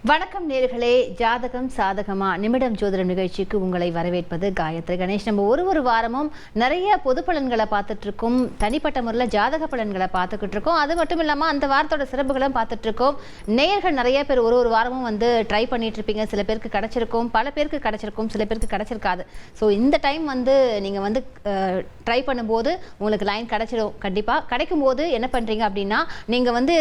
வணக்கம் நேர்களே, ஜாதகம் சாதகமா நிமிடம் ஜோதிடம் நிகழ்ச்சிக்கு உங்களை வரவேற்பது காயத்ரி கணேஷ். நம்ம ஒரு வாரமும் நிறைய பொது பலன்களை பார்த்துட்டு இருக்கோம், தனிப்பட்ட முறையில் ஜாதக பலன்களை பார்த்துக்கிட்டு இருக்கோம். அது மட்டும் இல்லாமல் அந்த வாரத்தோட சிறப்புகளும் பார்த்துட்டு இருக்கோம். நேயர்கள் நிறைய பேர் ஒரு வாரமும் ட்ரை பண்ணிட்டு இருப்பீங்க. சில பேருக்கு கிடைச்சிருக்கும், பல பேருக்கு கிடைச்சிருக்கும், சில பேருக்கு கிடைச்சிருக்காது. ஸோ இந்த டைம் நீங்கள் ட்ரை பண்ணும்போது உங்களுக்கு லைன் கிடைச்சிடும். கண்டிப்பாக கிடைக்கும் போது என்ன பண்ணுறீங்க அப்படின்னா, நீங்கள்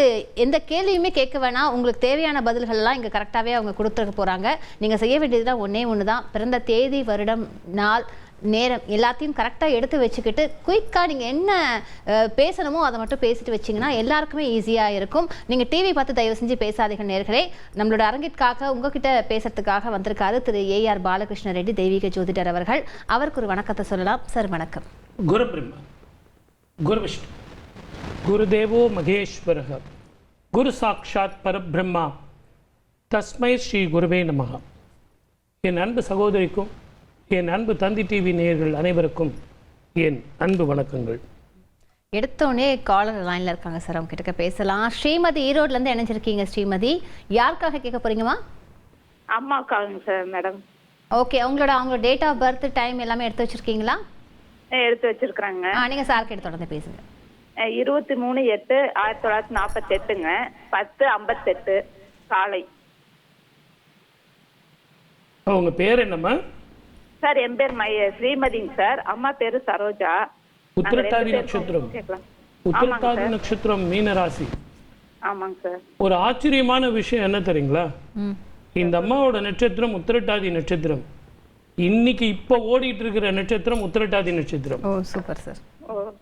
எந்த கேள்வியுமே கேட்க வேணாம். உங்களுக்கு தேவையான பதில்கள்லாம் இங்கே கரெக்டாகவே அவங்க கொடுத்துருக்க போகிறாங்க. நீங்கள் செய்ய வேண்டியதுதான் ஒன்று தான், பிறந்த தேதி, வருடம், நாள், நேரம் எல்லாத்தையும் கரெக்டாக எடுத்து வச்சுக்கிட்டு குயிக்காக நீங்கள் என்ன பேசணுமோ அதை மட்டும் பேசிட்டு வச்சிங்கன்னா எல்லாருக்குமே ஈஸியாக இருக்கும். நீங்கள் டிவி பார்த்து தயவு செஞ்சு பேசாதீங்க நேர்களே. நம்மளோட அரங்கிற்காக உங்ககிட்ட பேசுறதுக்காக வந்திருக்காரு திரு ஏஆர் பாலகிருஷ்ண ரெட்டி, தெய்வீக ஜோதிடர் அவர்கள். அவருக்கு ஒரு வணக்கத்தை சொல்லலாம். சார் வணக்கம். குரு பிரம்மா, குரு விஷ்ணு, குருதேவோ மகேஸ்வரக, குரு சாட்சாத் பரபிரம்மா, தஸ்மை ஸ்ரீ குருவே நமக. என் அன்பு சகோதரிக்கும் என் அன்பு தந்தி டிவி நேயர்கள் அனைவருக்கும் என் அன்பு வணக்கங்கள். எடுத்தோடனே காலர் லைனில் இருக்காங்க சார், அவங்க கிட்ட பேசலாம். ஸ்ரீமதி ஈரோட்லேருந்து இணைஞ்சிருக்கீங்க. ஸ்ரீமதி, யாருக்காக கேட்க போறீங்கம்மா? அம்மாக்காங்க சார் மேடம். ஓகே, அவங்களோட டேட் ஆஃப் பர்த், டைம் எல்லாமே எடுத்து வச்சிருக்கீங்களா? எடுத்து வச்சிருக்கிறாங்க. நீங்கள் சார் கிட்ட தொடர்ந்து பேசுங்க. 23/8/1948ங்க, 10:58 காலை. உங்க பேர் என்னம்மா? சார் என் பேர் ஸ்ரீமதிங்க சார். அம்மா பேரு சரோஜா. உத்திரட்டாதி நட்சத்திரம். உத்திரட்டாதி நட்சத்திரம், மீனராசி. ஆமாங்க சார். ஒரு ஆச்சரியமான விஷயம் என்ன தெரியுங்களா? இந்த அம்மாவோட நட்சத்திரம் உத்திரட்டாதி நட்சத்திரம். இன்னைக்கு இப்ப ஓடிட்டு இருக்கிற நட்சத்திரம் உத்திரட்டாதி நட்சத்திரம். ஓ சூப்பர் சார்.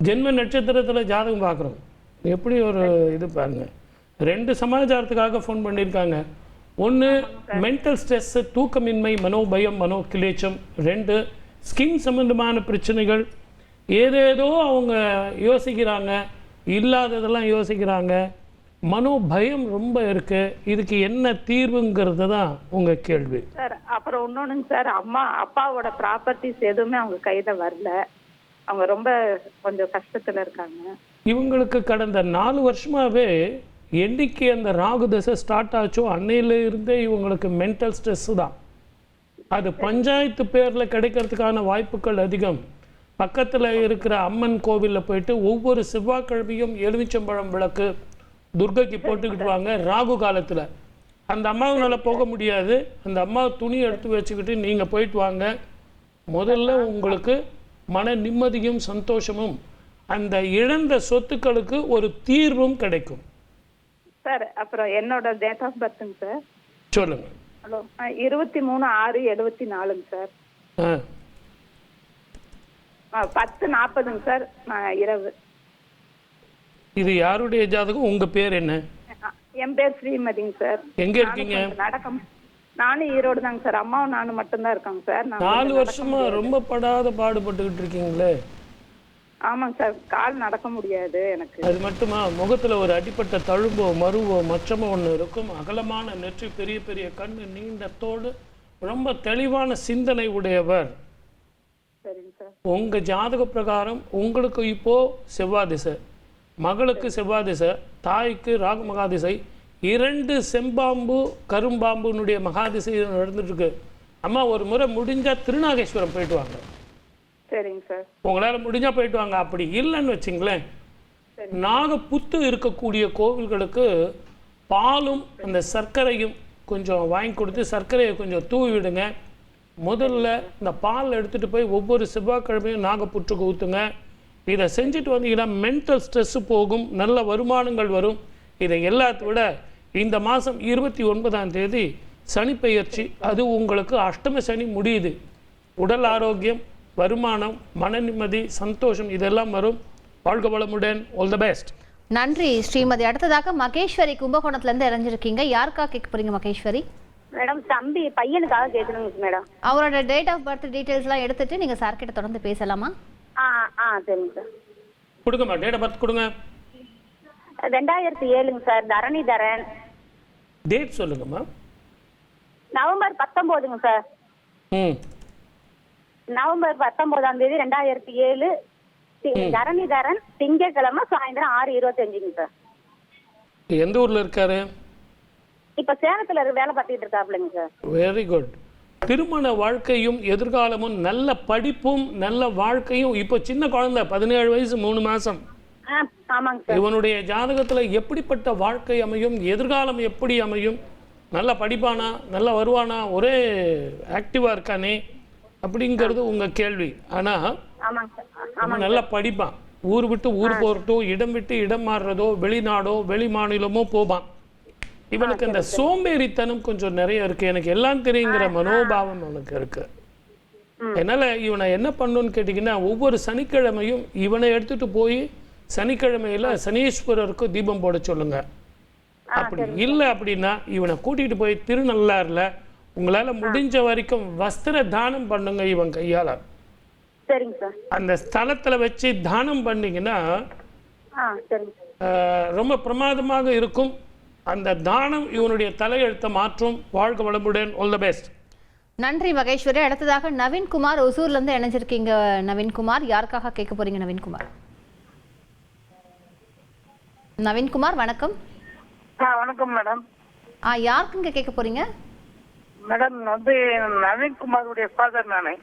ஜென்ம நட்சத்திரத்துல ஜாதகம் பார்க்குறோம். எப்படி ஒரு இது பாருங்க. 2 சமாச்சாரத்துக்காக ஃபோன் பண்ணியிருக்காங்க. ஒன்று மென்டல் ஸ்ட்ரெஸ், தூக்கமின்மை, மனோபயம், மனோ கிளேச்சம். 2 ஸ்கின் சம்பந்தமான பிரச்சனைகள். ஏதேதோ அவங்க யோசிக்கிறாங்க, இல்லாததெல்லாம் யோசிக்கிறாங்க. மனோபயம் ரொம்ப இருக்கு. இதுக்கு என்ன தீர்வுங்கிறது தான் உங்க கேள்வி சார். அப்புறம் இன்னொன்னுங்க சார், அப்பாவோட ப்ராப்பர்ட்டிஸ் எதுவுமே அவங்க கையில வரல. அவங்க ரொம்ப கொஞ்சம் கஷ்டத்துல இருக்காங்க. இவங்களுக்கு கடந்த 4 வருஷமாவே என்னைக்கு அந்த ராகு தசை ஸ்டார்ட் ஆச்சோ அன்னையில இருந்தே இவங்களுக்கு மென்டல் ஸ்ட்ரெஸ் தான். அது பஞ்சாயத்து பேரில் கிடைக்கிறதுக்கான வாய்ப்புகள் அதிகம். பக்கத்தில் இருக்கிற அம்மன் கோவிலில் போயிட்டு ஒவ்வொரு செவ்வாய்க்கிழமையும் எலுமிச்சம்பழம் விளக்கு துர்கைக்கு போட்டுக்கிட்டு வாங்க. ராகு காலத்தில் அந்த அம்மாவனால போக முடியாது. அந்த அம்மா துணி எடுத்து வச்சுக்கிட்டு நீங்கள் போயிட்டு வாங்க. முதல்ல உங்களுக்கு மன நிம்மதியும் சந்தோஷமும், அந்த இழந்த சொத்துக்களுக்கு ஒரு தீர்வும் கிடைக்கும் சார். அப்புறம் என்னோட டேட் ஆஃப் பர்த்துங்க சார். சொல்லுங்க. ஹலோ, 23/6/74ங்க சார். 10:40ங்க சார் இரவு. இது யாருடைய ஜாதகம்? உங்க பேர் என்ன? என் பேர் ஸ்ரீமதிங்க சார். எங்க இருக்கீங்க? நானும் ஈரோடு தாங்க சார். அம்மாவும் நானும் மட்டும்தான் இருக்காங்க சார். 4 வருஷமா ரொம்ப படாத பாடுபட்டுக்கிட்டு இருக்கீங்களே. ஆமாங்க சார், கால் நடக்க முடியாது எனக்கு. அது மட்டுமா, முகத்துல ஒரு அடிப்பட்ட தழும்போ மருவோ மச்சமோ ஒன்று இருக்கும். அகலமான நெற்றி, பெரிய பெரிய கண்ணு, நீண்ட தோடு, ரொம்ப தெளிவான சிந்தனை உடையவர். சரிங்க சார். உங்க ஜாதக பிரகாரம் உங்களுக்கு இப்போ செவ்வாய் திசை, மகளுக்கு செவ்வாய் திசை, தாய்க்கு ராகு மகாதிசை, 2 செம்பாம்பு கரும்பாம்புனுடைய மகாதிசை நடந்துட்டு இருக்கு. அம்மா ஒரு முறை முடிஞ்சா திருநாகேஸ்வரம் போயிட்டு வாங்க. சரிங்க சார். உங்களால் முடிஞ்சா போயிட்டு வாங்க. அப்படி இல்லைன்னு வச்சுங்களேன், நாகப்புத்து இருக்கக்கூடிய கோவில்களுக்கு பாலும் அந்த சர்க்கரையும் கொஞ்சம் வாங்கி கொடுத்து சர்க்கரையை கொஞ்சம் தூவி விடுங்க. முதல்ல இந்த பால் எடுத்துகிட்டு போய் ஒவ்வொரு செவ்வாய்க்கிழமையும் நாகப்புற்றுக்கு ஊற்றுங்க. இதை செஞ்சுட்டு வந்தீங்கன்னா மென்டல் ஸ்ட்ரெஸ்ஸு போகும், நல்ல வருமானங்கள் வரும். இதை எல்லாத்த விட இந்த மாதம் 29ஆம் தேதி சனி பெயர்ச்சி. அது உங்களுக்கு அஷ்டம சனி முடியுது. உடல் ஆரோக்கியம், வருமானம், மன நிம்மதி, சந்தோஷம் இதெல்லாம் வரும். வாழ்க வளமுடன். All the best. நன்றி ஸ்ரீமதி. அடுத்ததாக மகேஸ்வரி, கும்பகோணத்துல இருந்து இறஞ்சிருக்கீங்க. யாருக்காக கேட்க போறீங்க மகேஸ்வரி? மேடம், தம்பி பையனுக்காக கேட்கணுங்க மேடம். அவரோட டேட் ஆஃப் பர்த் டீடைல்ஸ்லாம் எடுத்துட்டு நீங்க சார் கிட்ட தொடர்ந்து பேசலாமா? சரிங்க சார். கொடுங்கம்மா, டேட் ஆஃப் பர்த் கொடுங்க. 2007ங்க சார். தரணிதரன். டேட் சொல்லுங்கம்மா. நவம்பர் 19ங்க சார். நவம்பர் 19ஆம் தேதி 2007. தரணிதரன். திங்கட்கிழமை சாயந்தரம் 6:25ங்க சார். எந்த ஊர்ல இருக்காரு? இப்ப சேலத்துல வேலை பார்த்துட்டு இருக்காப்லங்க சார். Very good. திருமண வாழ்க்கையும் எதிர்காலமும் நல்ல படிப்பும் நல்ல வாழ்க்கையும். இப்போ சின்ன குழந்தை 17 வயசு 3 மாசம். ஆமாங்க சார். இவனுடைய ஜாதகத்துல எப்படிப்பட்ட வாழ்க்கை அமையும், எதிர்காலம் எப்படி அமையும், நல்லா படிப்பானா, நல்லா வருவானா, ஒரே ஆக்டிவா இருக்கானே அப்படிங்கிறது உங்க கேள்வி. ஆனா அவன் நல்லா படிப்பான். ஊர் விட்டு ஊர் போறதோ, இடம் விட்டு இடம் மாறுறதோ, வெளிநாடோ வெளி மாநிலமோ போவான். இவனுக்கு இந்த சோம்பேறித்தனம் கொஞ்சம் நிறைய இருக்கு. எனக்கு எல்லாம் தெரியுங்கிற மனோபாவம் அவனுக்கு இருக்கு. அதனால இவனை என்ன பண்ணணும்னு கேட்டீங்கன்னா, ஒவ்வொரு சனிக்கிழமையும் இவனை எடுத்துட்டு போய் சனிக்கிழமையில சனீஸ்வரருக்கு தீபம் போட சொல்லுங்க. அப்படி இல்லை அப்படின்னா இவனை கூட்டிட்டு போய் திருநள்ளாறுல உங்களால முடிஞ்ச வரைக்கும் வஸ்திர தானம் பண்ணுங்க. இவன் கையால அந்த ஸ்தலத்துல வச்சு தானம் பண்ணீங்கன்னா ரொம்ப பிரமாதமாக இருக்கும். அந்த தானம் இவனுடைய தலையெழுத்தை மாற்றும். வாழ்க வளமுடன். All the best. நன்றி மகேஸ்வரி. அடுத்ததாக நவீன்குமார் ஒசூர்ல இருந்து இணைஞ்சிருக்கீங்க. நவீன்குமார், யாருக்காக கேட்க போறீங்க? நவீன்குமார் நவீன்குமார் வணக்கம். வணக்கம் மேடம். யாருக்குங்க கேட்க போறீங்க? மேடம் வந்து நவீன்குமாருடைய ஃபாதர் நானே.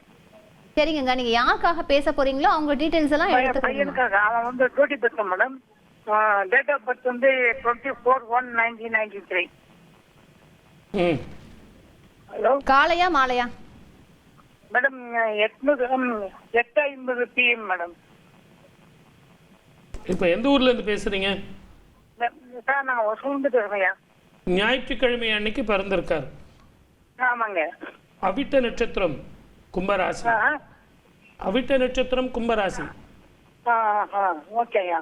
சரிங்க, நீங்க யாருக்காக பேச போறீங்களோ அவங்க டீடைல்ஸ் எல்லாம் எடுத்து பையனுக்காக. அவன் வந்து 20 பெற்ற மேடம். டேட் ஆஃப் பர்த் வந்து 24/1/1993. ஹலோ, காலையா மாலையா? Madam 8:50 PM madam. இப்போ எந்த ஊர்ல இருந்து பேசுறீங்க? சார் நான் ஒசூர்ந்து பேசுறேன். ஞாயிற்றுக்கிழமை அன்னைக்கு பிறந்திருக்காரு. ஆமாங்க. அவிட்ட நட்சத்திரம் கும்பராசி. அவிட்ட நட்சத்திரம் கும்பராசி. ஓகேயா.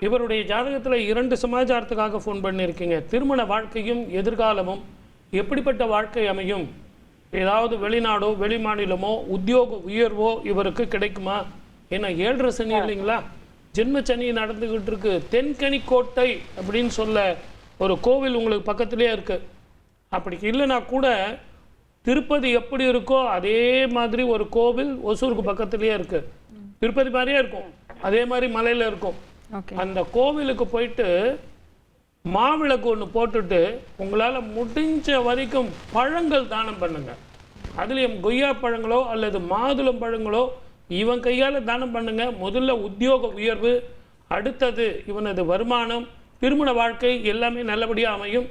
இவருடைய ஜாதகத்துல 2 சமாச்சாரத்துக்காக ஃபோன் பண்ணியிருக்கீங்க. திருமண வாழ்க்கையும் எதிர்காலமும் எப்படிப்பட்ட வாழ்க்கை அமையும், ஏதாவது வெளிநாடோ வெளி மாநிலமோ உத்தியோக உயர்வோ இவருக்கு கிடைக்குமா? ஏன்னா 7.5 சனி இல்லைங்களா, ஜென்ம சனி நடந்துகிட்டு இருக்கு. தென்கனி கோட்டை அப்படின்னு சொல்ல ஒரு கோவில் உங்களுக்கு பக்கத்திலே இருக்கு. அப்படி இல்லைன்னா கூட திருப்பதி எப்படி இருக்கோ அதே மாதிரி ஒரு கோவில் ஒசூருக்கு பக்கத்திலேயே இருக்கு. திருப்பதி மாதிரியே இருக்கும், அதே மாதிரி மலையில இருக்கும். அந்த கோவிலுக்கு போயிட்டு மாவிளக்கு ஒன்று போட்டுட்டு உங்களால் முடிஞ்ச வரைக்கும் பழங்கள் தானம் பண்ணுங்க. அதுலேயும் கொய்யா பழங்களோ அல்லது மாதுளம் பழங்களோ இவன் கையால் தானம் பண்ணுங்க. முதல்ல உத்தியோக உயர்வு, அடுத்தது இவனது வருமானம், திருமண வாழ்க்கை எல்லாமே நல்லபடியாக அமையும்.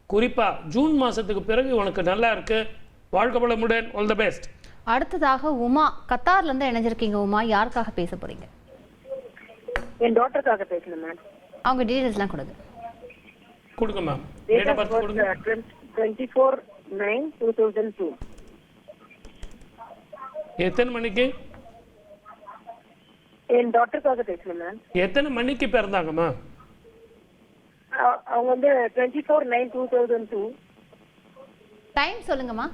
குறிப்பாக ஜூன் மாதத்துக்கு பிறகு இவனுக்கு நல்லா இருக்கு. வாழ்க்கை வளமுடன். All the best. அடுத்ததாக உமா, கத்தார்ல இருந்து இணைஞ்சிருக்கீங்க. உமா, யாருக்காக பேச போறீங்க? என் டாட்டருக்காக பேசணும் மேம். அவங்க டீடைல்ஸ்லாம் கொடுங்க. கொடுங்க மேம். டேட் ஆஃப் பர்த் கொடுங்க. 24/9/2002. எத்தனை மணிக்கு? என் டாட்டருக்காக பேசணும் மேம். எத்தனை மணிக்கு பிறந்தாங்கம்மா? அவங்க வந்து 24/9/2002. டைம் சொல்லுங்கம்மா.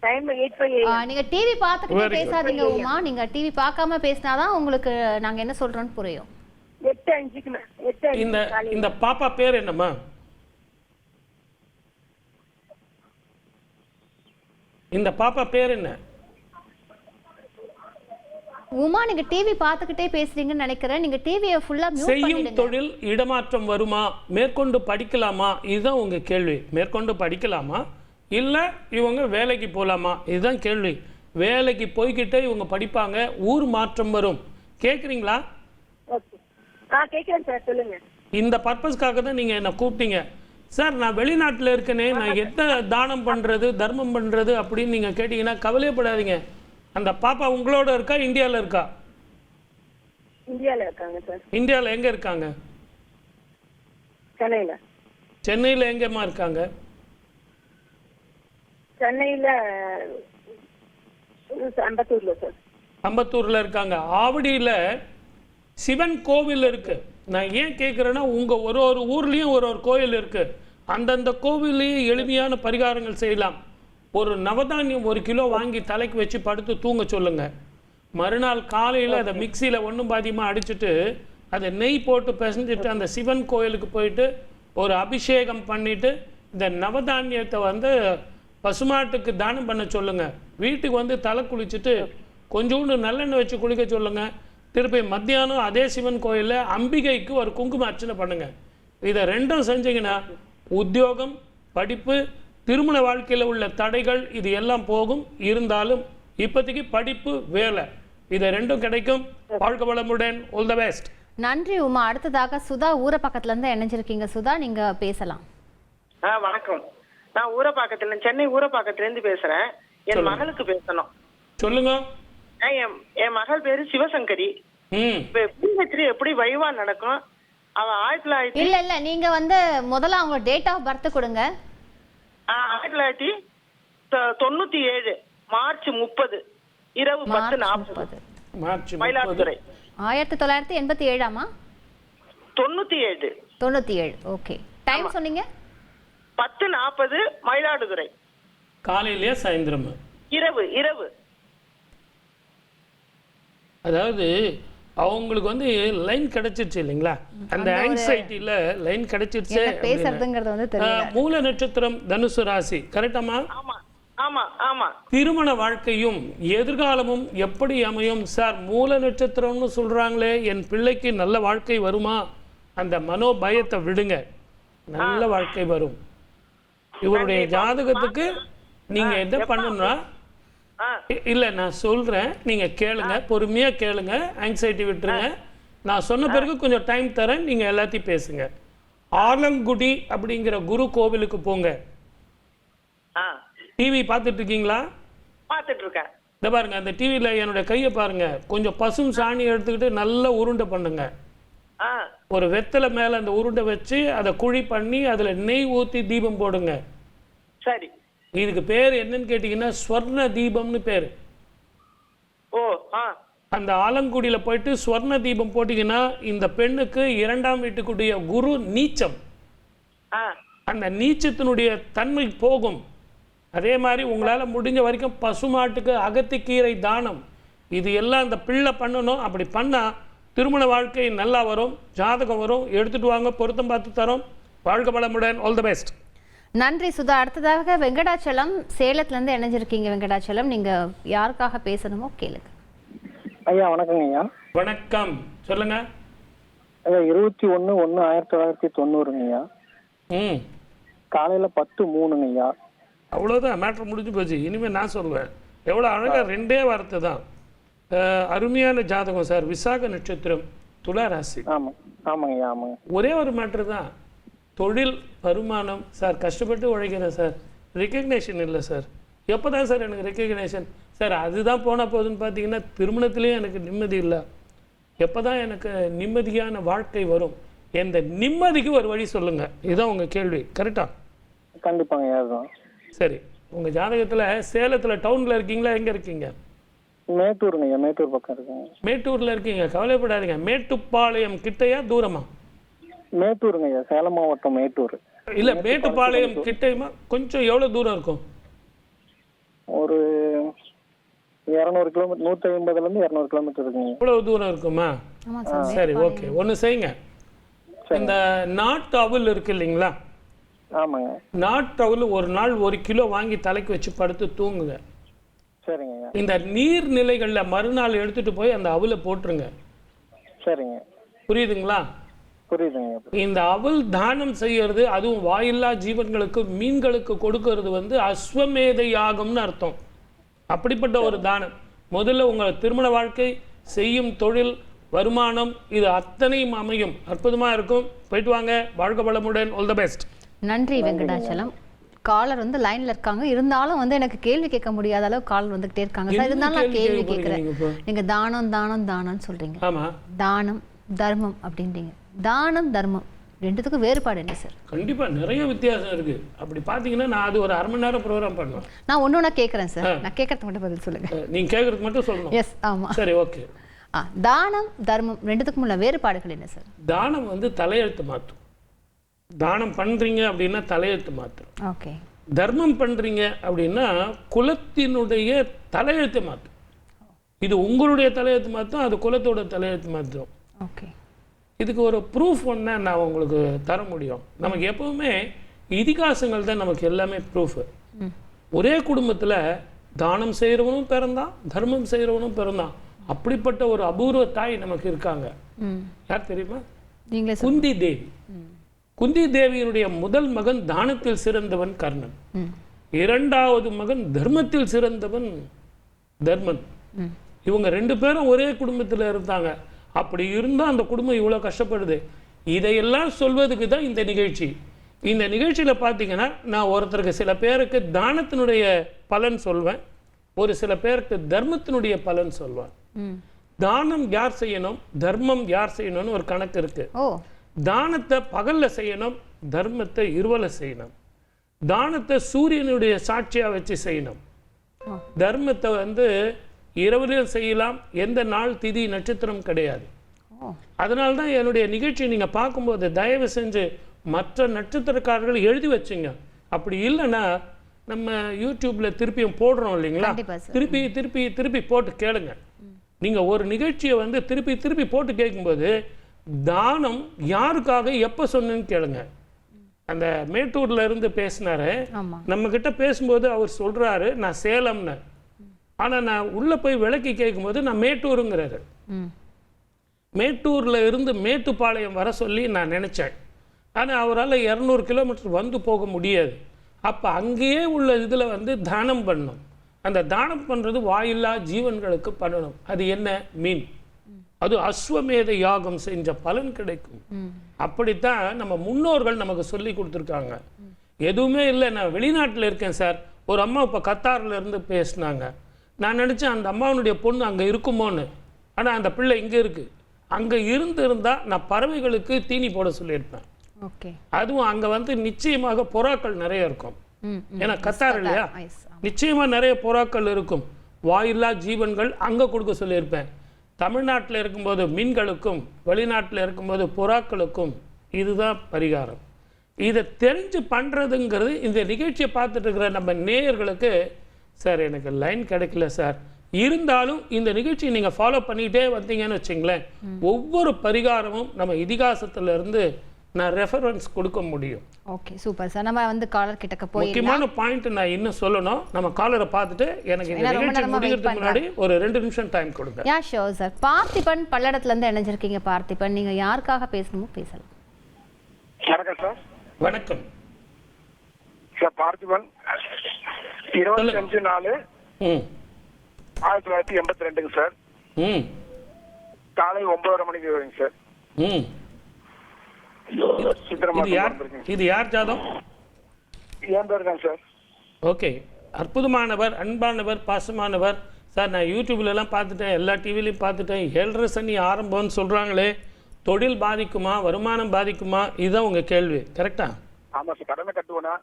Time 8:05 AM. நீங்க டிவி பார்த்துக்கிட்டே பேசாதீங்க உமா. நீங்க டிவி பார்க்காம பேசினாதான் உங்களுக்கு நாங்க என்ன சொல்றோம்னு புரியும். 8:05 மேம். 8:05. இந்த பாப்பா பேர் என்னம்மா? இந்த பாப்பா பேர் என்ன? உமா, நீங்க டிவி பார்த்துக்கிட்டே பேசுறீங்கன்னு நினைக்கிறேன். நீங்க டிவியை ஃபுல்லா மியூட் செய்யும் பண்ணிடுங்க. தொழில் இடமாற்றம் வருமா, மேற்கொண்டு படிக்கலாமா, இதுதான் உங்க கேள்வி. மேற்கொண்டு படிக்கலாமா இல்ல இவங்க வேலைக்கு போகலாமா, இதுதான் கேள்வி. வேலைக்கு போய்கிட்டே இவங்க படிப்பாங்க, ஊர் மாற்றம் வரும். கேக்குறீங்களா? ஓகே. கேக்குறேன் சார், சொல்லுங்க. இந்த பர்பஸ்க்காக தான் நீங்க என்ன கூப்பிட்டீங்க. சார் நான் வெளிநாட்டில் இருக்கனே, நான் என்ன தானம் பண்றது தர்மம் பண்றது அப்படின்னு நீங்க கேட்டீங்கன்னா கவலையப்படாதீங்க. அந்த பாப்பா உங்களோட இருக்கா, இந்தியாவில் இருக்கா? இந்தியால இருக்காங்க சார். இந்தியாவில் எங்க இருக்காங்க? சென்னையில. சென்னையில் எங்கம்மா இருக்காங்க? சென்னையில அம்பத்தூர்ல சார். அம்பத்தூர்ல இருக்காங்க. ஆவடியில சிவன் கோவில் இருக்கு. நான் ஏன் கேட்குறேன்னா, உங்க ஒரு ஒரு ஊர்லயும் ஒரு ஒரு கோயில் இருக்கு. அந்தந்த கோவிலையும் எளிமையான பரிகாரங்கள் செய்யலாம். ஒரு நவதானியம் 1 கிலோ வாங்கி தலைக்கு வச்சு படுத்து தூங்க சொல்லுங்க. மறுநாள் காலையில் அதை மிக்சியில் ஒன்றும் பாதியமாக அடிச்சுட்டு அதை நெய் போட்டு பிசைஞ்சிட்டு அந்த சிவன் கோயிலுக்கு போயிட்டு ஒரு அபிஷேகம் பண்ணிட்டு இந்த நவதானியத்தை வந்து பசுமாட்டுக்கு தானம் பண்ண சொல்லுங்க. வீட்டுக்கு வந்து தலை குளிச்சுட்டு கொஞ்சோண்டு நல்லெண்ணெய் வச்சு குளிக்க சொல்லுங்க. திருப்பி மத்தியானம் அதே சிவன் கோயிலில் அம்பிகைக்கு ஒரு குங்கும அர்ச்சனை பண்ணுங்க. இதை ரெண்டும் செஞ்சீங்கன்னா உத்தியோகம், படிப்பு, திருமண வாழ்க்கையில் உள்ள தடைகள் இது எல்லாம் போகும். இருந்தாலும் இப்போதைக்கு படிப்பு, வேலை இது ரெண்டும் கிடைக்கும். வாழ்க்கை வளமுடன். All the best. நன்றி உமா. அடுத்ததாக சுதா ஊரப்பாக்கத்துல இருந்து இணைஞ்சிருக்கீங்க. சுதா, நீங்க பேசலாம். வணக்கம். நான் ஊரப்பாக்கத்துல, சென்னை ஊரப்பாக்கத்துல இருந்து பேசுறேன். என் மகளுக்கு பேசணும். சொல்லுங்க. என் மகள் பேரு சிவசங்கரி. எப்படி வைவா நடக்கும்? அவ 1900 இல்ல நீங்க முதல்ல அவங்க டேட் ஆஃப் பர்த் கொடுங்க. 1997 மார்ச் 30 இரவு 10:40 மயிலாடுதுறை. 1987ஆமா? 97. ஓகே. டைம் சொன்னீங்க? 10:40 மயிலாடுதுறை. காலையிலேயே சாயந்தரம்? இரவு. அதாவது அவங்களுக்கு லைன் கிடைச்சிருச்சு இல்லைங்களா? அந்த ஆங்ஸைட்டில லைன் கிடைச்சிருச்சு. பேசுறதுங்கிறது தெரியல. மூல நட்சத்திரம் தனுசு ராசி. கரெக்டாமா? ஆமா. திருமண வாழ்க்கையும் எதிர்காலமும் எப்படி அமையும் சார்? மூல நட்சத்திரம்னு சொல்றாங்களே, என் பிள்ளைக்கு நல்ல வாழ்க்கை வருமா? அந்த மனோபயத்தை விடுங்க, நல்ல வாழ்க்கை வரும். இவருடைய ஜாதகத்துக்கு நீங்க என்ன பண்ணணும்னா, இல்ல நான் சொல்றேன், நீங்க கேளுங்க, பொறுமையா கேளுங்க, ஆங்ஸைட்டி விட்டுருங்க. நான் சொன்ன பிறகு கொஞ்சம் டைம் தரேன், நீங்க எல்லாத்தையும் பேசுங்க. ஆலங்குடி அப்படிங்கிற குரு கோவிலுக்கு போங்க. டிவி பார்த்துட்டு இருக்கீங்களா? பார்த்துட்டு இருக்கேன். இந்த பாருங்க, அந்த டிவியில என்னுடைய கையை பாருங்க. கொஞ்சம் பசும் சாணி எடுத்துக்கிட்டு நல்லா உருண்டை பண்ணுங்க. ஒரு வெத்தலை மேல அந்த உருண்டை வச்சு அதை குழி பண்ணி அதுல நெய் ஊத்தி தீபம் போடுங்க. சரி. இதுக்கு பேர் என்னன்னு கேட்டீங்கன்னா ஸ்வர்ண தீபம்னு பேரு. அந்த ஆலங்குடியில போயிட்டு ஸ்வர்ண தீபம் போட்டீங்கன்னா இந்த பெண்ணுக்கு 2ஆம் வீட்டுக்குடைய குரு நீச்சம், அந்த நீச்சத்தினுடைய தன்மை போகும். அதே மாதிரி உங்களால முடிஞ்ச வரைக்கும் பசுமாட்டுக்கு அகத்திக்கீரை தானம், இது எல்லாம் அந்த பிள்ளை பண்ணணும். அப்படி பண்ணா திருமண வாழ்க்கை நல்லா வரும், ஜாதகம் வரும். எடுத்துட்டு வாங்க, பொருத்தம் பார்த்து தரோம். வாழ்க்கை வளமுடன். All the best. நன்றி சுதா. அடுத்ததாக வெங்கடாச்சலம் சேலத்துல இருந்து இணைஞ்சிருக்கீங்க. வெங்கடாச்சலம், நீங்க யாருக்காக பேசணுமோ கேளுங்க. ஐயா வணக்கங்க. ஐயா வணக்கம், சொல்லுங்க. ஐயா 21/1/1990. ஐயா காலையில 10:03. ஐயா அவ்வளோதான், மேட்ரு முடிஞ்சு போச்சு. இனிமேல் நான் சொல்லுவேன். எவ்வளோ அழகாக 2 வார்த்தை தான். அருமையான ஜாதகம் சார். விசாக நட்சத்திரம், துலா ராசி. ஆமாங்க. ஒரே ஒரு மேட்ரு தான், தொழில், வருமானம். சார் கஷ்டப்பட்டு உழைக்கிறேன் சார், ரெக்கக்னேஷன் இல்லை சார். எப்போ தான் சார் எனக்கு ரெக்கக்னேஷன்? சார் அதுதான் போனால் போதுன்னு பார்த்தீங்கன்னா திருமணத்துலேயும் எனக்கு நிம்மதி இல்லை. எப்போ தான் எனக்கு நிம்மதியான வாழ்க்கை வரும்? எந்த நிம்மதிக்கு ஒரு வழி சொல்லுங்கள். இதுதான் உங்கள் கேள்வி. கரெக்டா? கண்டிப்பாங்க. சரி, உங்கள் ஜாதகத்தில் சேலத்தில் டவுனில் இருக்கீங்களா, எங்கே இருக்கீங்க? மேட்டூருங்க. மேட்டூர் பக்கம் இருக்குங்க. மேட்டூரில் இருக்கீங்க, கவலைப்படாதீங்க. மேட்டுப்பாளையம் கிட்டையா தூரமா? மேட்டூருங்க. சேலம் மாவட்டம் மேட்டூர். இல்லை, மேட்டுப்பாளையம் கிட்டையுமா? கொஞ்சம் எவ்வளோ தூரம் இருக்கும்? ஒரு 200 கிலோமீட்டர், 150லேருந்து 200 கிலோமீட்டர் இருக்குங்க. இவ்வளவு தூரம் இருக்குமா? சரி, ஓகே. ஒன்று செய்யுங்க. இந்த நாட்டு அவுல் இருக்கு இல்லைங்களா? ஆமாங்க. நாட்டு அவுல் ஒரு நாள் 1 கிலோ வாங்கி தலைக்கு வச்சு படுத்து தூங்குங்க. சரிங்க. இந்த நீர்நிலைகளில் மறுநாள் எடுத்துட்டு போய் அந்த அவுலை போட்டுருங்க. சரிங்க. புரியுதுங்களா? புரியுதுங்க. இந்த அவுல் தானம் செய்யறது, அதுவும் வாயில்லா ஜீவன்களுக்கு, மீன்களுக்கு கொடுக்கறது அஸ்வமேத யாகம்னு அர்த்தம். அப்படிப்பட்ட ஒரு தானம். முதல்ல உங்கள் திருமண வாழ்க்கை, செய்யும் தொழில், வருமானம், இது அத்தனையும் அமையும். அற்புதமா இருக்கும். போயிட்டு வாங்க. வாழ்க்கை வளமுடன். All the best. நன்றி வெங்கடாச்சலம். காலர் லைன்ல இருக்காங்க, இருந்தாலும் எனக்கு கேள்வி கேட்க முடியாத அளவு கால் வந்துகிட்டே இருக்காங்க சார். இருந்தாலும் நான் கேள்வி கேட்கிறேன். நீங்க தானம் சொல்றீங்க. ஆமா, தானம் தர்மம் அப்படின்றீங்க. தானம் தர்மம் ரெண்டுத்துக்கும் வேறுபாடு என்ன சார்? கண்டிப்பா நிறைய வித்தியாசம் இருக்கு. அப்படி பாத்தீங்கன்னா நான் அது ஒரு 1/2 மணி நேரம் ப்ரோக்ராம் பண்ணுவேன். நான் ஒண்ணு கேட்கறேன் சார். நான் கேட்கறதுக்கு மட்டும் பதில் சொல்லுங்க. நீங்க கேட்கறதுக்கு மட்டும் சொல்லணும். எஸ், ஆமா. சரி, ஓகே. தானம் தர்மம் ரெண்டுத்துக்கும் உள்ள வேறுபாடுகள் என்ன சார்? தானம் தலையெழுத்து மாற்றும். தானம் பண்றீங்க அப்படின்னா தலையெழுத்து மாற்றும். ஓகே. தர்மம் பண்றீங்க அப்படின்னா குலத்தினுடைய தலையெழுத்து மாற்றும். இது உங்களுடைய தலையெழுத்து மாற்றும், அது குலத்தோட தலையெழுத்து மாற்றும். ஓகே. இதுக்கு ஒரு ப்ரூஃப் ஒன்று நான் உங்களுக்கு தர முடியும். நமக்கு எப்பவுமே இதிகாசங்கள் தான் நமக்கு எல்லாமே ப்ரூஃப். ஒரே குடும்பத்தில் தானம் செய்கிறவனும் பிறந்தான், தர்மம் செய்கிறவனும் பிறந்தான். அப்படிப்பட்ட ஒரு அபூர்வ தாய் நமக்கு இருக்காங்க. யார் தெரியுமா? குந்தி தேவி. குந்தி தேவியினுடைய முதல் மகன் தானத்தில் சிறந்தவன் கர்ணன், இரண்டாவது மகன் தர்மத்தில் சிறந்தவன் தர்மன். இவங்க 2 பேரும் ஒரே குடும்பத்தில் இருந்தாங்க. அப்படி இருந்தால் அந்த குடும்பம் இவ்வளோ கஷ்டப்படுது. இதையெல்லாம் சொல்வதுக்கு தான் இந்த நிகழ்ச்சி. இந்த நிகழ்ச்சியில் பார்த்தீங்கன்னா நான் ஒருத்தருக்கு சில பேருக்கு தானத்தினுடைய பலன் சொல்வேன், ஒரு சில பேருக்கு தர்மத்தினுடைய பலன் சொல்வேன். தானம் யார் செய்யணும், தர்மம் யார் செய்யணும்னு ஒரு கணக்கு இருக்கு. தானத்தை பகல்ல செய்யணும், தர்மத்தை இரவுல செய்யணும். தானத்தை சூரியனுடைய சாட்சியா வச்சு செய்யணும், தர்மத்தை வந்து இரவுலையும் செய்யலாம். எந்த நாள் திதி நட்சத்திரம் கிடையாது. அதனால தான் என்னுடைய நிகழ்ச்சி நீங்க பார்க்கும்போது தயவு செஞ்சு மற்ற நட்சத்திரக்காரர்கள் எழுதி வச்சுங்க. அப்படி இல்லைன்னா நம்ம யூடியூப்ல திருப்பியும் போடுறோம் இல்லைங்களா, திருப்பி திருப்பி திருப்பி போட்டு கேளுங்க. நீங்க ஒரு நிகழ்ச்சியை வந்து திருப்பி திருப்பி போட்டு கேட்கும்போது தானம் யாருக்காக எப்ப சொன்னேன்னு கேளுங்க. அந்த மேட்டூர்ல இருந்து பேசினாரு, நம்ம கிட்ட பேசும்போது அவர் சொல்றாரு நான் சேலம்னு. ஆனா நான் உள்ள போய் விளக்கி கேட்கும்போது நான் மேட்டூருங்கிறாரு. மேட்டூர்ல இருந்து மேட்டுப்பாளையம் வர சொல்லி நான் நினைச்சேன். ஆனா அவரால் 200 கிலோமீட்டர் வந்து போக முடியாது. அப்ப அங்கேயே உள்ள இதுல வந்து தானம் பண்ணணும். அந்த தானம் பண்றது வாயில்லா ஜீவன்களுக்கு பண்ணணும். அது என்ன? மீன். அது அஸ்வமேத யாகம் செஞ்ச பலன் கிடைக்கும். அப்படித்தான் நம்ம முன்னோர்கள் நமக்கு சொல்லி கொடுத்துருக்காங்க. எதுவுமே இல்லை, நான் வெளிநாட்டில் இருக்கேன் சார். ஒரு அம்மா இப்போ கத்தாரில் இருந்து பேசினாங்க. நான் நினச்சேன் அந்த அம்மாவனுடைய பொண்ணு அங்கே இருக்குமோன்னு. ஆனால் அந்த பிள்ளை இங்கே இருக்குது. அங்கே இருந்தால் நான் பறவைகளுக்கு தீனி போட சொல்லியிருப்பேன். அதுவும் அங்கே வந்து நிச்சயமாக புறாக்கள் நிறைய இருக்கும். ஏன்னா கத்தார் இல்லையா, நிச்சயமாக நிறைய புறாக்கள் இருக்கும். வாயில்லா ஜீவன்கள் அங்கே கொடுக்க சொல்லியிருப்பேன். தமிழ்நாட்டில் இருக்கும்போது மீன்களுக்கும், வெளிநாட்டில் இருக்கும்போது புறாக்களுக்கும் இதுதான் பரிகாரம். இதை தெரிஞ்சு பண்ணுறதுங்கிறது இந்த நிகழ்ச்சியை பார்த்துட்டு இருக்கிற நம்ம நேயர்களுக்கு, சார் எனக்கு லைன் கிடைக்கல சார், இருந்தாலும் இந்த நிகழ்ச்சியை நீங்கள் ஃபாலோ பண்ணிகிட்டே வந்தீங்கன்னு வச்சிங்களேன், ஒவ்வொரு பரிகாரமும் நம்ம இதிகாசத்திலிருந்து நான் ரெஃபரன்ஸ் கொடுக்க முடியும். Okay, super sir. நம்ம வந்து காலர் கிட்டக்க போய் முக்கியமான பாயிண்ட் நான் இன்னும் சொல்லணும். நம்ம காலரை பார்த்துட்டு எனக்கு இந்த நிகழ்ச்சி முடிகிறதுக்கு முன்னாடி ஒரு 2 நிமிஷம் டைம் கொடுங்க. Yeah sure sir. பார்த்திபன் பல்லடத்துல இருந்து இணைஞ்சிருக்கீங்க. பார்த்திபன், நீங்க யாருக்காக பேசணுமோ பேசலாம். வணக்கம் சார். வணக்கம் சார். பார்த்திபன் 25/4/1982 சார். காலை 9:30 மணிக்கு வருங்க சார். இது யார் ஜாதம்? என் பேர் தான் சார். ஓகே, அற்புதமானவர், அன்பானவர், பாசமானவர் சார். நான் யூடியூப்லலாம் பார்த்துட்டேன், எல்லா டிவிலையும் பார்த்துட்டேன். 7.5 சனி ஆரம்பம்னு சொல்கிறாங்களே, தொழில் பாதிக்குமா, வருமானம் பாதிக்குமா, இதுதான் உங்கள் கேள்வி, கரெக்டா? ஆமாம் சார். கடனை கட்டுவேனா?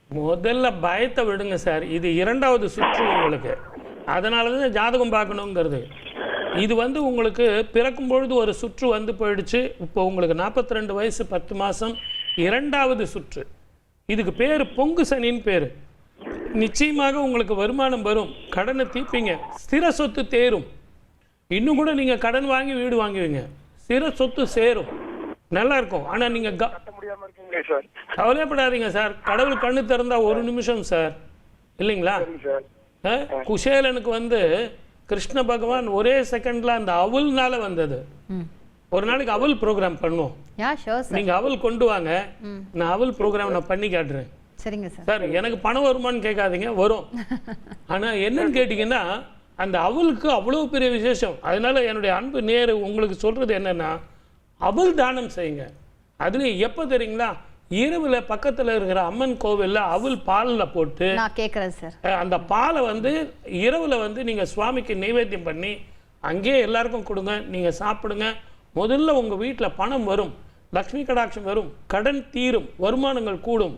முதல்ல பயத்தை விடுங்க சார். இது 2வது சுற்று உங்களுக்கு. அதனால தான் ஜாதகம் பார்க்கணுங்கிறது. இது வந்து உங்களுக்கு பிறக்கும் பொழுது ஒரு சுற்று வந்து போயிடுச்சு. இப்போ உங்களுக்கு 42 வயசு 10 மாதம் 2வது சுற்று. இதுக்கு பேர் பொங்கு சனின்னு பேர். நிச்சயமாக உங்களுக்கு வருமானம் வரும், கடனை தீர்ப்பீங்க, ஸ்திர சொத்து தேரும். இன்னும் கூட நீங்கள் கடன் வாங்கி வீடு வாங்குவீங்க, ஸ்திர சொத்து சேரும், நல்லா இருக்கும். ஆனால் நீங்கள் கவலைப்படாதீங்க சார். கடவுள் கண்ணு திறந்தா 1 நிமிஷம் சார், இல்லைங்களா? குசேலனுக்கு வந்து கிருஷ்ண பகவான் ஒரே செகண்ட்ல அந்த அவல்னால வந்தது. ஒரு நாளைக்கு அவல் ப்ரோக்ராம் பண்ணுவோம். நீங்க அவல் கொண்டு வாங்க, நான் அவல் ப்ரோக்ராம் நான் பண்ணி காட்டுறேன். சரிங்க சார். சார் எனக்கு பணம் வருமானு கேட்காதீங்க, வரும். ஆனா என்னன்னு கேட்டீங்கன்னா அந்த அவலுக்கு அவ்வளவு பெரிய விசேஷம். அதனால என்னுடைய அன்பு நேரு உங்களுக்கு சொல்றது என்னன்னா, அவல் தானம் செய்யுங்க. அதுலயும் எப்ப தெரியுங்களா, இரவுல பக்கத்துல இருக்கிற அம்மன் கோவில்ல அவல் பால்ல போட்டு, நான் கேக்குறேன் சார், அந்த பாலை வந்து இரவுல வந்து நீங்க சுவாமிக்கு நைவேத்தியம் பண்ணி அங்கேயே எல்லாருக்கும் கொடுங்க. நீங்க சாப்பிடுங்க. முதல்ல உங்க வீட்டுல பணம் வரும், லக்ஷ்மி கடாட்சம் வரும், கடன் தீரும், வருமானங்கள் கூடும்.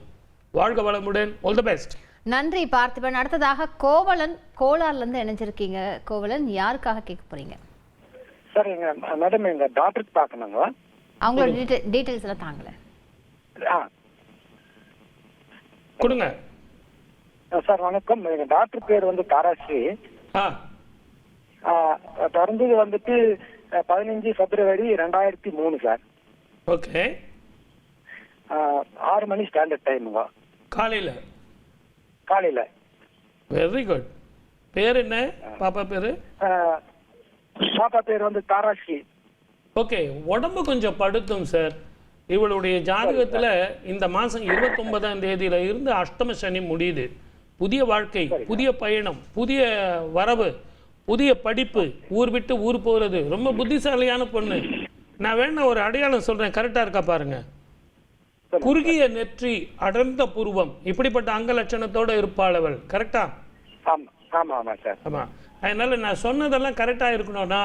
வாழ்க வளமுடன். All the best. நன்றி பார்த்திபன். அடுத்ததாக கோவலன் கோலார்ல இருந்து இணைஞ்சிருக்கீங்க. கோவலன், யாருக்காக கேட்க போறீங்க? சார் எங்க மேடம் எங்க டாக்டருக்கு பார்க்கணுங்க. அவங்களோட டீடைல்ஸ் எல்லாம் தாங்கல கொடுங்க. சார் வணக்கம். எங்க டாக்டர் பேர் வந்து தாராஸ்ரீ. பிறந்தது வந்துட்டு 15 பிப்ரவரி 2003 சார். ஓகே. 6 மணி ஸ்டாண்டர்ட் டைமுங்க. காலையில. Very good. பேர் என்ன பாப்பா பேரு? பாப்பா பேர் வந்து தாராஸ்ரீ. ஓகே. உடம்பு கொஞ்சம் படுத்தும் சார். இவளுடைய ஜாதகத்துல இந்த மாசம் 29ஆம் தேதியில இருந்து அஷ்டம சனி முடியுது. புதிய வாழ்க்கை, புதிய பயணம், புதிய வரவு, புதிய படிப்பு, ஊர் விட்டு ஊர் போறது. ரொம்ப புத்திசாலியான பொண்ணு. நான் வேணா ஒரு அடையாளம் சொல்றேன், கரெக்டா இருக்கா பாருங்க. குறுகிய நெற்றி, அடர்ந்த புருவம், இப்படிப்பட்ட அங்க லட்சணத்தோட இருப்பாள் அவள். கரெக்டா? ஆமா சார். ஆமா. அதனால நான் சொன்னதெல்லாம் கரெக்டா இருக்கணும்னா,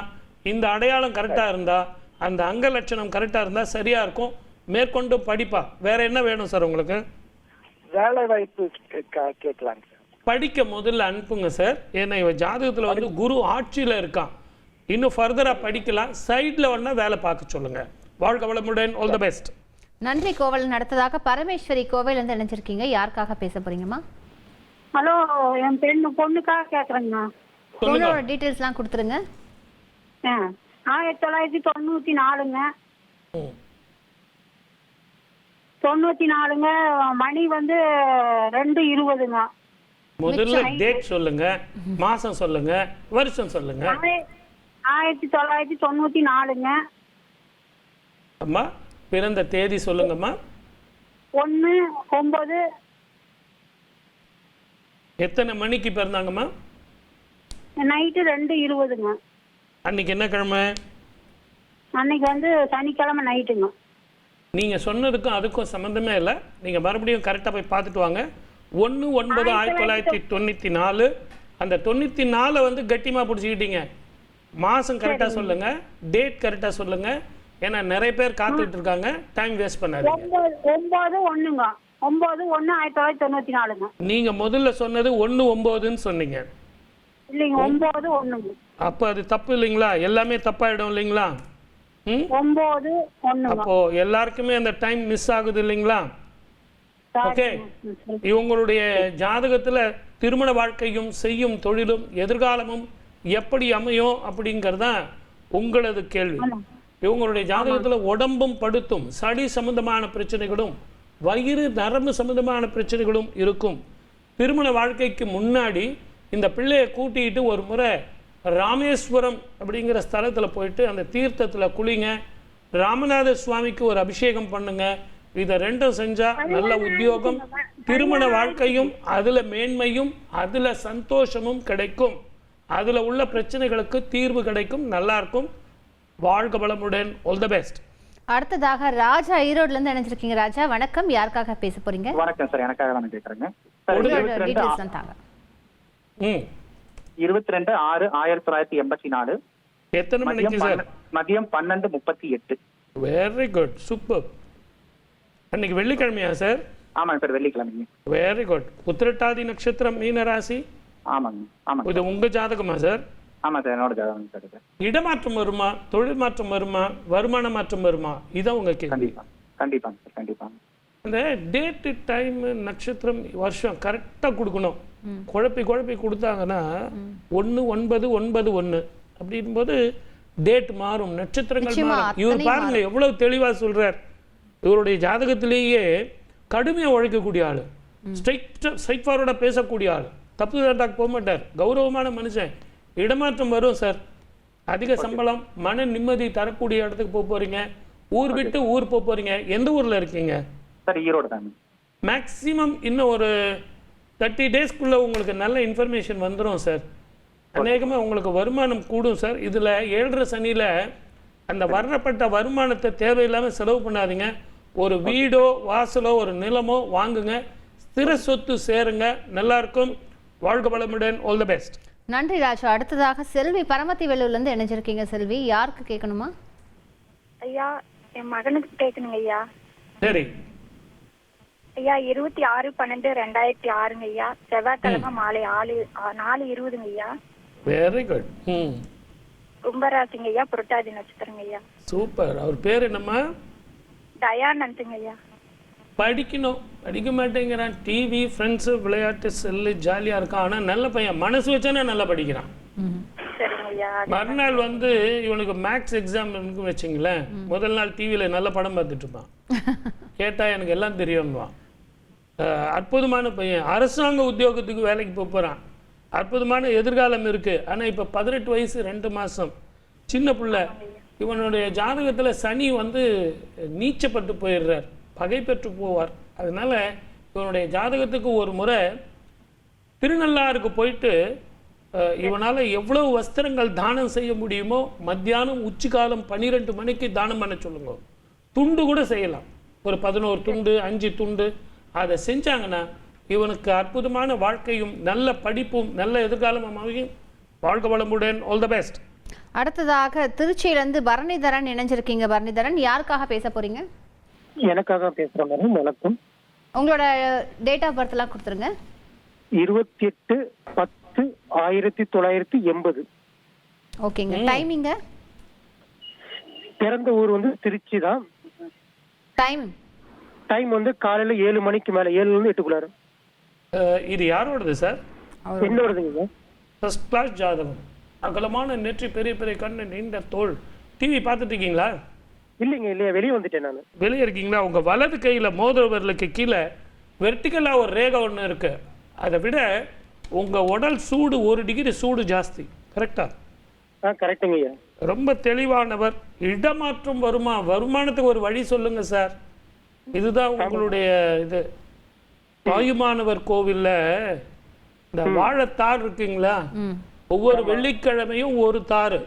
இந்த அடையாளம் கரெக்டா இருந்தா, அந்த அங்க லட்சணம் கரெக்டா இருந்தா சரியா இருக்கும். மேற்கொண்டு படிப்பா. வேற என்ன வேணும் சார் உங்களுக்கு? வேலை வாய்ப்பு கேட்கலாங்க சார். படிக்க முதல்ல அனுப்புங்க சார். ஏன்னா இவ ஜாதகத்துல வந்து குரு ஆட்சியில இருக்கான். இன்னும் ஃபர்தரா படிக்கலாம். சைட்ல வேணா வேலை பார்க்க சொல்லுங்க. வாழ்க வளமுடன். All the best. நன்றி கோவலன். அடுத்ததாக பரமேஸ்வரி கோவையில இருந்து இணைஞ்சிருக்கீங்க. யாருக்காக பேச போறீங்கம்மா? ஹலோ, என் பொண்ணுக்காக கேக்குறேங்கண்ணா. பொண்ணோட டீட்டெயில்ஸ்லாம் கொடுத்துருங்க. 1994ங்க. 94ங்க. மணி வந்து 2:20ங்க. முதல்ல டேட் சொல்லுங்க, மாசம் சொல்லுங்க, வருஷம் சொல்லுங்க. 1994ங்க. அம்மா பிறந்த தேதி சொல்லுங்கம்மா. 1/9. எத்தனை மணிக்கு பிறந்தாங்கம்மா? நைட்டு 2:20ங்க. அன்னைக்கு என்ன கிழமை? அன்னைக்கு வந்து சனிக்கிழமை நைட்டுங்க. நீங்க சொன்னதுக்கும் அதுக்கும் சம்பந்தமே இல்லை. நீங்க மறுபடியும் கரெக்டா போய் பார்த்துட்டு வாங்க. 1/9/1994. அந்த 94 வந்து கட்டிமா பிடிச்சிக்கிட்டீங்க. மாசம் கரெக்டா சொல்லுங்க, டேட் கரெக்டா சொல்லுங்க. ஏன்னா நிறைய பேர் காத்துட்டு இருக்காங்க. டைம் வேஸ்ட் பண்ணாதீங்க. 9/1ங்க. 9/1/1994ங்க. நீங்க முதல்ல சொன்னது 1/9ன்னு சொன்னீங்க. இல்லைங்க, 9/1ங்க. அப்ப அது தப்பு இல்லைங்களா? எல்லாமே தப்பாயிடும் இல்லைங்களா? 9/1ங்க. அப்போ எல்லாருக்குமே அந்த டைம் மிஸ் ஆகுது இல்லைங்களா? ஓகே. இவங்களுடைய ஜாதகத்துல திருமண வாழ்க்கையும் செய்யும் தொழிலும் எதிர்காலமும் எப்படி அமையும் அப்படிங்கறதான் உங்களது கேள்வி. இவங்களுடைய ஜாதகத்துல உடம்பும் படுத்தும், சளி சம்பந்தமான பிரச்சனைகளும், வயிறு நரம்பு சம்பந்தமான பிரச்சனைகளும் இருக்கும். திருமண வாழ்க்கைக்கு முன்னாடி இந்த பிள்ளையை கூட்டிகிட்டு ஒரு முறை ராமேஸ்வரம் அப்படிங்கிற ஸ்தலத்துல போயிட்டு அந்த தீர்த்தத்துல குளிங்க. ராமநாத சுவாமிக்கு ஒரு அபிஷேகம் பண்ணுங்க. இதை ரெண்டும் செஞ்சா நல்ல உத்தியோகம், திருமண வாழ்க்கையும், அதுல மேன்மையும், அதுல சந்தோஷமும் கிடைக்கும். அதுல உள்ள பிரச்சனைகளுக்கு தீர்வு கிடைக்கும். நல்லா இருக்கும். வாழ்க வளமுடன். All the best. அடுத்ததாக ராஜா ஈரோட்ல இருந்து இணைஞ்சிருக்கீங்க. ராஜா வணக்கம். யாருக்காக பேச போறீங்க? வணக்கம் சார். எனக்காக தான் கேட்குறேங்க. டீடைல்ஸ் தாங்க. 22/6/1984. எத்தனை மணிக்கு சார்? மதியம் 12:38. Very good, super. அன்னைக்கு வெள்ளிக்கிழமையா சார்? ஆமாங்க சார், வெள்ளிக்கிழமைங்க. Very good. உத்திரட்டாதி நட்சத்திரம், மீன ராசி. ஆமாங்க ஆமாங்க. இது உங்க ஜாதகமா சார்? ஆமாம் சார், என்னோட ஜாதகம் சார். இடமாற்றம் வருமா, தொழில் மாற்றம் வருமா, வருமான மாற்றம் வருமா? இதான் உங்க கேள்வி. கண்டிப்பாங்க சார், கண்டிப்பாங்க. அந்த டேட்டு, டைம், நட்சத்திரம், வருஷம் கரெக்டாக கொடுக்கணும். குழப்பி கொடுத்தாங்கன்னா 1/9/9/1 அப்படின்போது டேட் மாறும், நட்சத்திரங்கள் மாறும். இவர் பாருங்க எவ்வளவு தெளிவா சொல்றார். இவருடைய ஜாதகத்திலேயே கடுமையாக உழைக்கக்கூடிய ஆளு, ஸ்ட்ரைட் ஃபார்வர்டாக பேசக்கூடிய ஆள், தப்பு தண்டாக்கு போக மாட்டார், கௌரவமான மனுஷன். இடமாற்றம் வரும் சார். அதிக சம்பளம், மன நிம்மதி தரக்கூடிய இடத்துக்கு போக போறீங்க. ஊர் விட்டு ஊர் போக போறீங்க. எந்த ஊர்ல இருக்கீங்க சார்? ஈரோடு தாங்க. மேக்சிமம் இன்னும் ஒரு 30 டேஸ்க்குள்ள உங்களுக்கு நல்ல இன்ஃபர்மேஷன் வந்துடும் சார். அநேகமாக உங்களுக்கு வருமானம் கூடும் சார். இதில் 7.5 சனியில் அந்த வரப்பட்ட வருமானத்தை தேவையில்லாமல் செலவு பண்ணாதீங்க. ஒரு வீடோ வாசலோ ஒரு நிலமோ வாங்குங்க. ஸ்திர சொத்து சேருங்க. நல்லா இருக்கும். வாழ்க வளமுடன். All the best. நன்றி ராஜா. அடுத்ததாக செல்வி பரமத்தி வெள்ளூர்ல இருந்து இணைஞ்சிருக்கீங்க. செல்வி, யாருக்கு கேட்கணுமா? ஐயா, என் மகனுக்கு கேட்கணுங்க ஐயா. சரி ஐயா, 26/12/2006 ஐயா, செவ்வாய்க்கிழமை மாலை 4:20 ஐயா. Very good. கும்பராசிங்க ஐயா, புரட்டாதி நட்சத்திரங்க ஐயா. சூப்பர். அவர் பேர் என்னம்மா? தயானந்துங்க ஐயா. படிக்கணும், படிக்க மாட்டேங்கிறான். டிவி, ஃப்ரெண்ட்ஸு, விளையாட்டு, செல்லு, ஜாலியாக இருக்கான். ஆனால் நல்ல பையன், மனசு வச்சானே நல்லா படிக்கிறான். சரிங்க ஐயா. மறுநாள் வந்து இவனுக்கு மேக்ஸ் எக்ஸாம் இருக்குன்னு வச்சுங்களேன், முதல் நாள் டிவியில் நல்ல படம் பார்த்துட்டு இருப்பான். கேட்டால் எனக்கு எல்லாம் தெரியும்வான். அற்புதமான பையன். அரசாங்க உத்தியோகத்துக்கு வேலைக்கு போகிறான். அற்புதமான எதிர்காலம் இருக்குது. ஆனால் இப்போ 18 வயசு 2 மாதம், சின்ன பிள்ளை. இவனுடைய ஜாதகத்தில் சனி வந்து நீச்சப்பட்டு போயிடுறார், பகை பெற்று போவார். அதனால் இவனுடைய ஜாதகத்துக்கு ஒரு முறை திருநள்ளாருக்கு போயிட்டு இவனால் எவ்வளவு வஸ்திரங்கள் தானம் செய்ய முடியுமோ மத்தியானம் உச்சிக்காலம் 12 மணிக்கு தானம் பண்ண சொல்லுங்க. துண்டு கூட செய்யலாம், ஒரு 11 துண்டு 5 துண்டு அதை செஞ்சாங்கன்னா இவனுக்கு அற்புதமான வாழ்க்கையும் நல்ல படிப்பும் நல்ல எதிர்காலமும் அமையும். வாழ்க வளமுடன். All the best. அடுத்ததாக திருச்சியிலேருந்து பரணிதரன் இணைஞ்சிருக்கீங்க. பரணிதரன், யாருக்காக பேச போறீங்க? எனக்காக பேசுகிறேன் மேடம். வணக்கம். உங்களோட டேட் ஆஃப் பர்த்லாம் கொடுத்துருங்க. 28/10/1980. ஓகேங்க. டைமிங்க? பிறந்த ஊர் வந்து திருச்சி தான். டைம் வந்து காலையில் 7 மணிக்கு மேலே, 7லேருந்து 8க்குள்ளார. இது யாரோடது சார்? என்னோடதுங்க. ஃபர்ஸ்ட் கிளாஸ் ஜாதகம், அகலமான நெற்றி, பெரிய பெரிய கண்ணு, நீண்ட தோல். டிவி பார்த்துட்டு இருக்கீங்களா? இல்லைங்க, இல்லையா, வெளியே வந்துட்டேன் நான். வெளியே இருக்கீங்களா? உங்கள் வலது கையில் மோதிர விரலுக்கு கீழே வெர்டிக்கலாக ஒரு ரேகை ஒன்று இருக்குது. அதை விட உங்கள் உடல் சூடு 1 டிகிரி சூடு ஜாஸ்தி. கரெக்டா? கரெக்டுங்க ஐயா. ரொம்ப தெளிவானவர். இடமாற்றம் வருமா? வருமானத்துக்கு ஒரு வழி சொல்லுங்கள் சார். இதுதான் உங்களுடைய இது. தாயுமானவர் கோவிலில் இந்த வாழைத்தார் இருக்குங்களா, ஒவ்வொரு வெள்ளிக்கிழமையும் ஒரு தார்,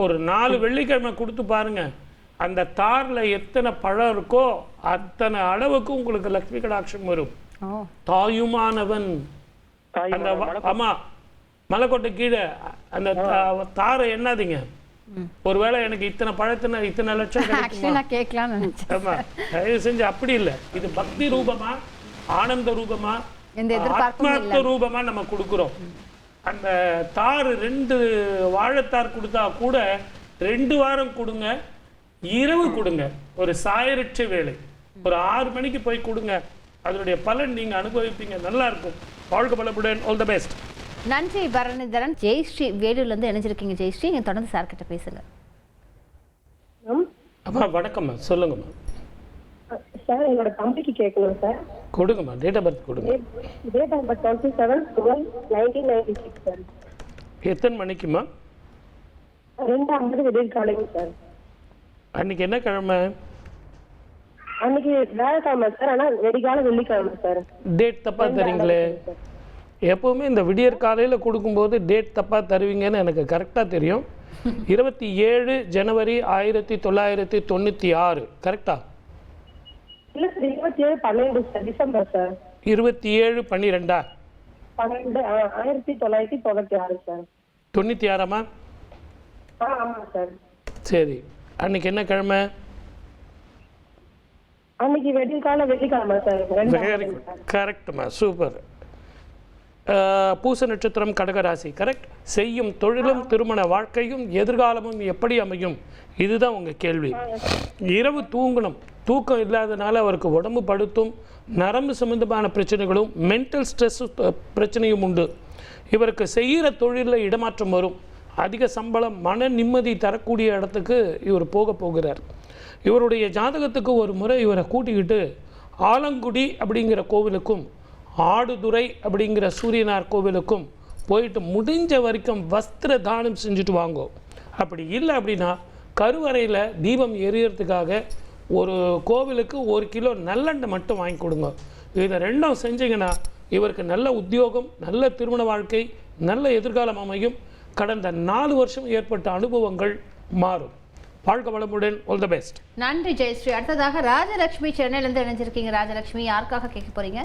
ஒரு 4 வெள்ளிக்கிழமை கொடுத்து பாருங்க. அந்த தாரில் எத்தனை பழம் இருக்கோ அத்தனை அளவுக்கு உங்களுக்கு லக்ஷ்மி கடாட்சம் வரும். தாயுமானவன். அந்த ஆமா, மலைக்கோட்டை கீழே அந்த தாரை எண்ணாதீங்க. ஒருவேளை எனக்கு இத்தனை பழத்தின இத்தனை லட்சம் ஆமா, தயவு செஞ்சு அப்படி இல்லை. இது பக்தி ரூபமா, ஆனந்த ரூபமா, ஆத்மார்த்த ரூபமா நம்ம கொடுக்குறோம். அந்த தார் 2 வாழைத்தார் கொடுத்தா கூட 2 வாரம் கொடுங்க, இரவு கொடுங்க, ஒரு சாயரட்ச வேலை, ஒரு 6 மணிக்கு போய் கொடுங்க. அதனுடைய பலன் நீங்க அனுபவிப்பீங்க. நல்லா இருக்கும். வாழ்க வளமுடன். All the best. நன்றி பரணிதரன். ஜெயஸ்ரீ வேலூர்லேருந்து இணைஞ்சிருக்கீங்க. ஜெயஸ்ரீ, நீங்கள் தொடர்ந்து சார் கிட்ட பேசுங்க. அம்மா வணக்கம்மா, சொல்லுங்கம்மா. சார், என்னோட தம்பிக்கு கேட்கணும் சார். கொடுங்கம்மா, டேட் ஆஃப் பர்த் கொடுங்க. Date of birth 27/12/1996 sir. எத்தனை மணிக்குமா? 2:50 விடியல் காலைங்க சார். அன்னைக்கு என்ன கிழமை? அன்னைக்கு வியாழக்கிழமை சார், ஆனால் வெடிகால வெள்ளிக்கிழமை சார். டேட் தப்பா தரீங்களே. எப்பவுமே இந்த விடியற் காலையில் கொடுக்கும்போது டேட் தப்பா தருவீங்கன்னு எனக்கு கரெக்டாக தெரியும். 27 ஜனவரி 1996 கரெக்டா? இல்லை sir, 27/12 sir, December sir. 27/12 1996 sir. 96ஆமா? ஆமாம் சார். சரி, அன்னைக்கு என்ன கிழமை? அன்னைக்கு வெடிகால வெள்ளிக்கிழமை சார். வெரி குட், கரெக்டுமா, சூப்பர். பூச நட்சத்திரம், கடகராசி. கரெக்ட். செய்யும் தொழிலும் திருமண வாழ்க்கையும் எதிர்காலமும் எப்படி அமையும், இதுதான் உங்கள் கேள்வி. இரவு தூங்கணும். தூக்கம் இல்லாதனால அவருக்கு உடம்பு படுத்தும், நரம்பு சம்பந்தமான பிரச்சனைகளும், மென்டல் ஸ்ட்ரெஸ் பிரச்சனையும் உண்டு. இவருக்கு செய்கிற தொழிலில் இடமாற்றம் வரும். அதிக சம்பளம், மன நிம்மதி தரக்கூடிய இடத்துக்கு இவர் போகிறார். இவருடைய ஜாதகத்துக்கு ஒரு முறை இவரை கூட்டிக்கிட்டு ஆலங்குடி அப்படிங்கிற கோவிலுக்கும் ஆடுதுறை அப்படிங்கிற சூரியனார் கோவிலுக்கும் போயிட்டு முடிஞ்ச வரைக்கும் வஸ்திர தானம் செஞ்சுட்டு வாங்கோ. அப்படி இல்லை அப்படின்னா கருவறையில் தீபம் எரியறதுக்காக ஒரு கோவிலுக்கு 1 கிலோ நல்லெண்ணெய் மட்டும் வாங்கி கொடுங்க. இதை 2ம் செஞ்சீங்கன்னா இவருக்கு நல்ல உத்தியோகம், நல்ல திருமண வாழ்க்கை, நல்ல எதிர்காலம் அமையும். கடந்த 4 வருஷம் ஏற்பட்ட அனுபவங்கள் மாறும். வாழ்க வளமுடன். All the best. நன்றி ஜெயஸ்ரீ. அடுத்ததாக ராஜலட்சுமி சென்னையிலேருந்து இணைஞ்சிருக்கீங்க. ராஜலட்சுமி, யாருக்காக கேட்க போறீங்க?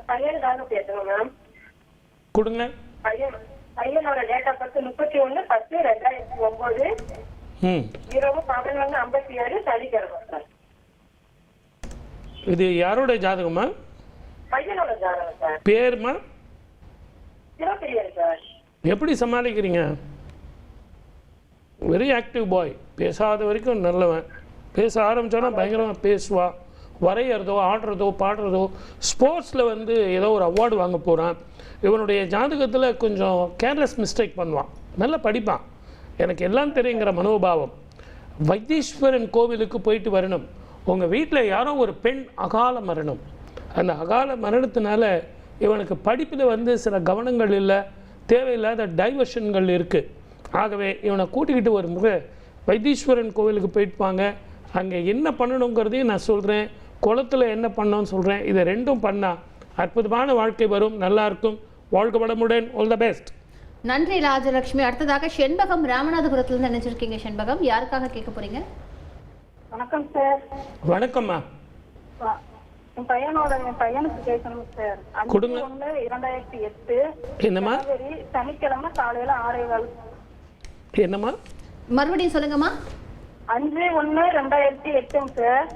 பையனுக்காக பேசுங்க மேம். கொடுங்க. பையனோட டேட் ஆஃப் பர்த் 31/10/2009 இரவு 11:57 சனிக்கிழமை சார். இது யாரோட ஜாதகமா? பையனோட ஜாதகம் சார். பேருமா? சிவப்பிரியன் சார். எப்படி சமாளிக்கிறீங்க? வெரி ஆக்டிவ் பாய். பேசாத வரைக்கும் நல்லவன், பேச ஆரம்பித்தோன்னா பயங்கரமாக பேசுவா. வரைகிறதோ, ஆடுறதோ, பாடுறதோ, ஸ்போர்ட்ஸில் வந்து ஏதோ ஒரு அவார்டு வாங்க போகிறான். இவனுடைய ஜாதகத்தில் கொஞ்சம் கேர்லெஸ் மிஸ்டேக் பண்ணுவான். நல்லா படிப்பான், எனக்கு எல்லாம் தெரியுங்கிற மனோபாவம். வைத்தீஸ்வரன் கோவிலுக்கு போயிட்டு வரணும். உங்கள் வீட்டில் யாரோ ஒரு பெண் அகால மரணம். அந்த அகால மரணத்தினால இவனுக்கு படிப்பில் வந்து சில கவனங்கள் இல்லை, தேவையில்லாத டைவர்ஷன்கள் இருக்குது. ஆகவே இவனை கூட்டிக்கிட்டு ஒரு முறை வைத்தீஸ்வரன் கோவிலுக்கு போயிட்டு வாங்க. அங்கே என்ன பண்ணணுங்கிறதையும் நான் சொல்கிறேன், குளத்தில் என்ன பண்ணணும்னு சொல்கிறேன். இதை ரெண்டும் பண்ணால் அற்புதமான வாழ்க்கை வரும், நல்லாயிருக்கும். வாழ்க வளமுடன். All the best. நன்றி ராஜலட்சுமி. அடுத்ததாக செண்பகம் ராமநாதபுரத்துலேருந்து நினைச்சிருக்கீங்க. செண்பகம், யாருக்காக கேட்க போறீங்க? வணக்கம் சார். வணக்கம்மா. என் பையனுக்கு கேட்கணும் சார். கொடுங்க. 5/1/2008 என்னம்மா? சனிக்கிழமை காலையில 6:15. என்னம்மா? மறுபடியும் சொல்லுங்கம்மா. 5/1/2008 சார்.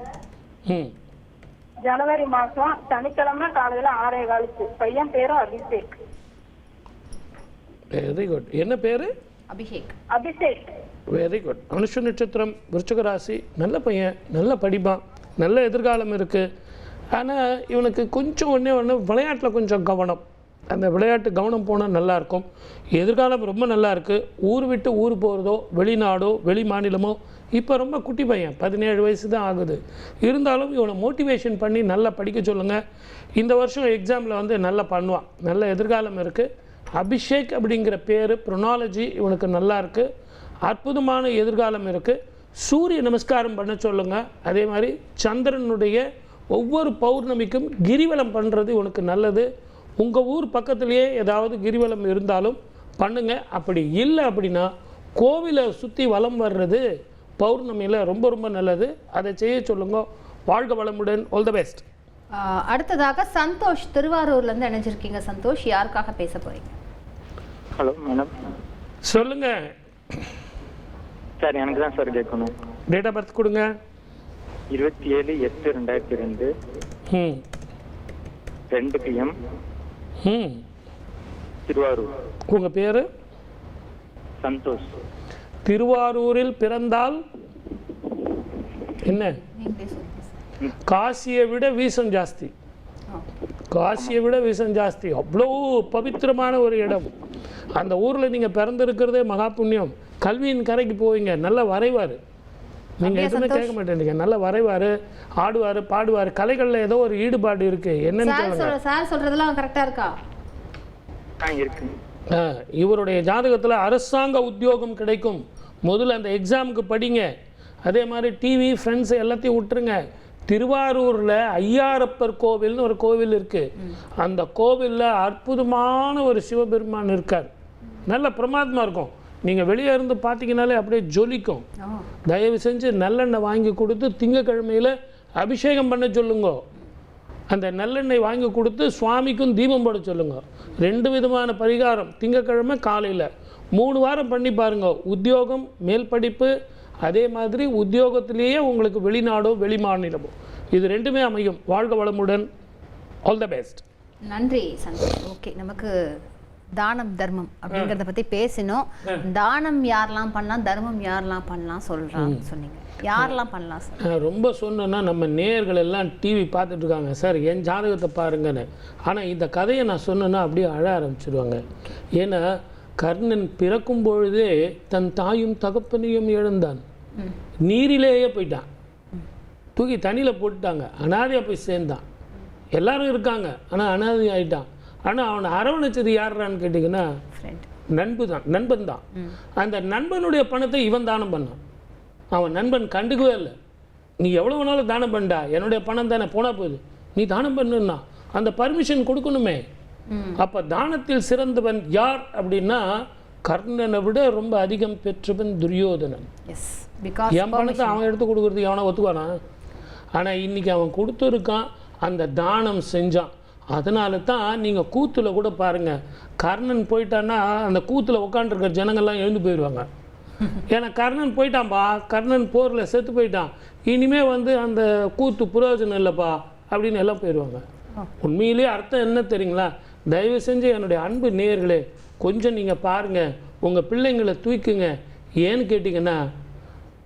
ஜனவரி மாசம் சனிக்கிழமை காலையில 6:15. பையன் பேரும் அபிஷேக். Very good. என்ன பேரு? அபிஷேக். அபிஷேக். Very good. அனுஷ நட்சத்திரம், விருச்சிக ராசி. நல்ல பையன், நல்ல படிப்பான், நல்ல எதிர்காலம் இருக்குது. ஆனால் இவனுக்கு கொஞ்சம் ஒன்று விளையாட்டில் கொஞ்சம் கவனம். அந்த விளையாட்டு கவனம் போனால் நல்லாயிருக்கும். எதிர்காலம் ரொம்ப நல்லா இருக்குது. ஊர் விட்டு ஊர் போகிறதோ, வெளிநாடோ, வெளி மாநிலமோ. இப்போ ரொம்ப குட்டி பையன், 17 வயசு தான் ஆகுது. இருந்தாலும் இவனை மோட்டிவேஷன் பண்ணி நல்லா படிக்க சொல்லுங்கள். இந்த வருஷம் எக்ஸாமில் வந்து நல்லா பண்ணுவான், நல்ல எதிர்காலம் இருக்குது. அபிஷேக் அப்படிங்கிற பேர், ப்ரொனாலஜி இவனுக்கு நல்லா இருக்குது. அற்புதமான எதிர்காலம் இருக்குது. சூரிய நமஸ்காரம் பண்ண சொல்லுங்கள். அதே மாதிரி சந்திரனுடைய ஒவ்வொரு பௌர்ணமிக்கும் கிரிவலம் பண்ணுறது இவனுக்கு நல்லது. உங்கள் ஊர் பக்கத்துலேயே ஏதாவது கிரிவலம் இருந்தாலும் பண்ணுங்கள். அப்படி இல்லை அப்படின்னா கோவிலை சுற்றி வலம் வர்றது பௌர்ணமியில் ரொம்ப ரொம்ப நல்லது. அதை செய்ய சொல்லுங்க. வாழ்க வளமுடன். All the best. அடுத்ததாக சந்தோஷ் திருவாரூர்லேருந்து இணைஞ்சிருக்கீங்க. சந்தோஷ், யாருக்காக பேச போகிறீங்க? Hello madam. சொல்லுங்கள் சார், எனக்கு தான் சார் கேட்கணும். டேட் ஆஃப் பர்த் கொடுங்க. 27/8/2002 2 PM திருவாரூர். உங்கள் பேர்? சந்தோஷ். திருவாரூரில் பிறந்தால் என்ன? காசியை விட வீசம் ஜாஸ்தி. காசியை விட வீசம் ஜாஸ்தி. அவ்வளோ பவித்திரமான ஒரு இடம். அந்த ஊரில் நீங்கள் பிறந்திருக்கிறதே மகா புண்ணியம். கல்வியின் கரைக்கு போவீங்க. நல்லா வரைவார். நீங்கள் எதுவுமே கேட்க மாட்டேங்க. நல்லா வரைவார், ஆடுவார், பாடுவார். கலைகளில் ஏதோ ஒரு ஈடுபாடு இருக்குது. என்னன்னு சொல்லுங்க. சார் சொல்கிறதெல்லாம் கரெக்டாக இருக்கா? இருக்கு. இவருடைய ஜாதகத்தில் அரசாங்க உத்தியோகம் கிடைக்கும். முதல்ல அந்த எக்ஸாமுக்கு படிங்க. அதே மாதிரி டிவி, ஃப்ரெண்ட்ஸ் எல்லாத்தையும் விட்டுருங்க. திருவாரூரில் ஐயாரப்பர் கோவில்னு ஒரு கோவில் இருக்குது. அந்த கோவிலில் அற்புதமான ஒரு சிவபெருமான் இருக்கார். நல்ல பிரமாதமாக இருக்கும். நீங்கள் வெளியே இருந்து பார்த்தீங்கன்னாலே அப்படியே ஜொலிக்கும். தயவு செஞ்சு நல்லெண்ணெய் வாங்கி கொடுத்து திங்கக்கிழமையில் அபிஷேகம் பண்ண சொல்லுங்க. அந்த நல்லெண்ணெய் வாங்கி கொடுத்து சுவாமிக்கும் தீபம் போட சொல்லுங்க. 2 விதமான பரிகாரம். திங்கக்கிழமை காலையில் 3 வாரம் பண்ணி பாருங்க. உத்தியோகம், மேல் படிப்பு, அதே மாதிரி உத்தியோகத்திலேயே உங்களுக்கு வெளிநாடோ வெளி மாநிலமோ, இது 2மே அமையும். வாழ்க வளமுடன். All the best. நன்றி சந்தோஷ். ஓகே, நமக்கு தானம் தர்மம் அப்படிங்கிறத பற்றி பேசினோம். தானம் யாரெல்லாம் பண்ணலாம், தர்மம் யாரெல்லாம் பண்ணலாம் சொன்னீங்க. யாரெல்லாம் பண்ணலாம் சார்? ரொம்ப சொன்னேன்னா நம்ம நேயர்கள் எல்லாம் டிவி பார்த்துட்டு இருக்காங்க. சார் என் ஜாதகத்தை பாருங்கன்னு. ஆனால் இந்த கதையை நான் சொன்னேன்னா அப்படியே அழ ஆரம்பிச்சிடுவாங்க. ஏன்னா கர்ணன் பிறக்கும் பொழுதே தன் தாயும் தகப்பனையும் இழந்தான். நீரிலேயே போயிட்டான். தூக்கி தண்ணியில் போட்டுட்டாங்க. அனாதையாக போய் சேர்ந்தான். எல்லாரும் இருக்காங்க, ஆனால் அனாதை ஆகிட்டான். ஆனால் அவனை அரவணைச்சது யாரான்னு கேட்டிங்கன்னா நண்பன் தான். அந்த நண்பனுடைய பணத்தை இவன் தானம் பண்ணான். அவன் நண்பன் கண்டுக்கவே இல்லை. நீ எவ்வளோ வேணாலும் தானம் பண்ணா, என்னுடைய பணம் தானே போனால் போகுது, நீ தானம் பண்ணுன்னா அந்த பர்மிஷன் கொடுக்கணுமே. அப்போ தானத்தில் சிறந்தவன் யார் அப்படின்னா கர்ணனை விட ரொம்ப அதிகம் பெற்றவன் துரியோதனன். என் பணத்தை அவன் எடுத்து கொடுக்குறதுக்கு அவனை ஒத்துக்குவானா? ஆனால் இன்றைக்கி அவன் கொடுத்துருக்கான், அந்த தானம் செஞ்சான். அதனால தான் நீங்கள் கூத்தில் கூட பாருங்கள், கர்ணன் போயிட்டான்னா அந்த கூத்தில் உட்காந்துருக்கிற ஜனங்கள்லாம் எழுந்து போயிடுவாங்க. ஏன்னா கர்ணன் போயிட்டான்ப்பா, கர்ணன் போரில் செத்து போயிட்டான், இனிமேல் வந்து அந்த கூத்து பிரயோஜனம் இல்லைப்பா அப்படின்னு எல்லாம் போயிடுவாங்க. உண்மையிலே அர்த்தம் என்ன தெரியுங்களா? தயவு செஞ்சு என்னுடைய அன்பு நேயர்களே, கொஞ்சம் நீங்கள் பாருங்கள், உங்கள் பிள்ளைங்களை தூக்குங்க. ஏன்னு கேட்டிங்கன்னா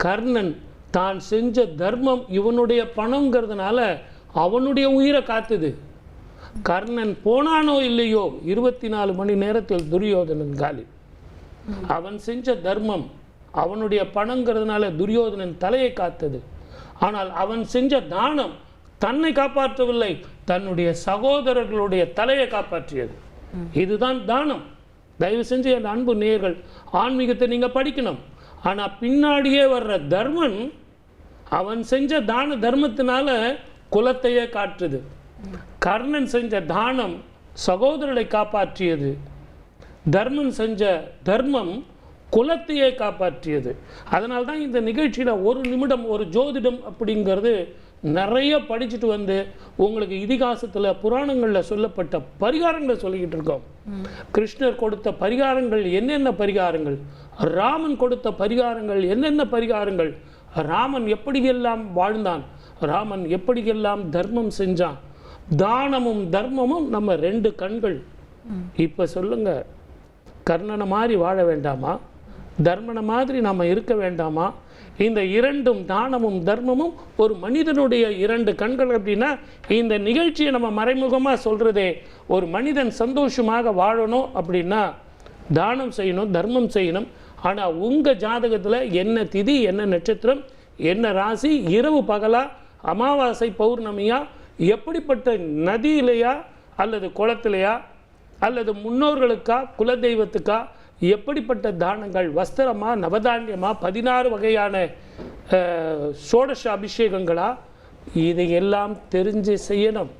கர்ணன் தான் செஞ்ச தர்மம் இவனுடைய பணங்கிறதுனால அவனுடைய உயிரை காத்துது. கர்ணன் போனானோ இல்லையோ 24 மணி நேரத்தில் துரியோதனன் காலி. அவன் செஞ்ச தர்மம் அவனுடைய பணங்கிறதுனால துரியோதனன் தலையை காத்தது. ஆனால் அவன் செஞ்ச தானம் தன்னை காப்பாற்றவில்லை, தன்னுடைய சகோதரர்களுடைய தலையை காப்பாற்றியது. இதுதான் தானம். தயவு செஞ்சு என் அன்பு நேயர்கள், ஆன்மீகத்தை நீங்கள் படிக்கணும். ஆனால் பின்னாடியே வர்ற தர்மன் அவன் செஞ்ச தான தர்மத்தினால குலத்தையே காட்டுது. கர்ணன் செஞ்ச தானம் சகோதரரை காப்பாற்றியது. தர்மன் செஞ்ச தர்மம் குலத்தையே காப்பாற்றியது. அதனால தான் இந்த நிகழ்ச்சியில் ஒரு நிமிடம் ஒரு ஜோதிடம் அப்படிங்கிறது நிறைய படிச்சுட்டு வந்து உங்களுக்கு இதிகாசத்தில் புராணங்களில் சொல்லப்பட்ட பரிகாரங்களை சொல்லிக்கிட்டு இருக்கோம். கிருஷ்ணர் கொடுத்த பரிகாரங்கள் என்னென்ன பரிகாரங்கள், ராமன் கொடுத்த பரிகாரங்கள் என்னென்ன பரிகாரங்கள், ராமன் எப்படியெல்லாம் வாழ்ந்தான், ராமன் எப்படியெல்லாம் தர்மம் செஞ்சான். தானமும் தர்மமும் நம்ம 2 கண்கள். இப்போ சொல்லுங்க, கர்ணனை மாதிரி வாழ வேண்டாமா, தர்மனை மாதிரி நாம் இருக்க வேண்டாமா? இந்த 2ம் தானமும் தர்மமும் ஒரு மனிதனுடைய 2 கண்கள். அப்படின்னா இந்த நிகழ்ச்சியை நம்ம மறைமுகமாக சொல்கிறதே, ஒரு மனிதன் சந்தோஷமாக வாழணும் அப்படின்னா தானம் செய்யணும், தர்மம் செய்யணும். ஆனால் உங்கள் ஜாதகத்தில் என்ன திதி, என்ன நட்சத்திரம், என்ன ராசி, இரவு பகலா, அமாவாசை பௌர்ணமியா, எப்படிப்பட்ட நதியிலையா அல்லது குளத்திலையா அல்லது முன்னோர்களுக்கா குலதெய்வத்துக்கா, எப்படிப்பட்ட தானங்கள், வஸ்திரமா, நவதானியமா, 16 வகையான சோடச அபிஷேகங்களா, இதையெல்லாம் தெரிஞ்சு செய்யணும்.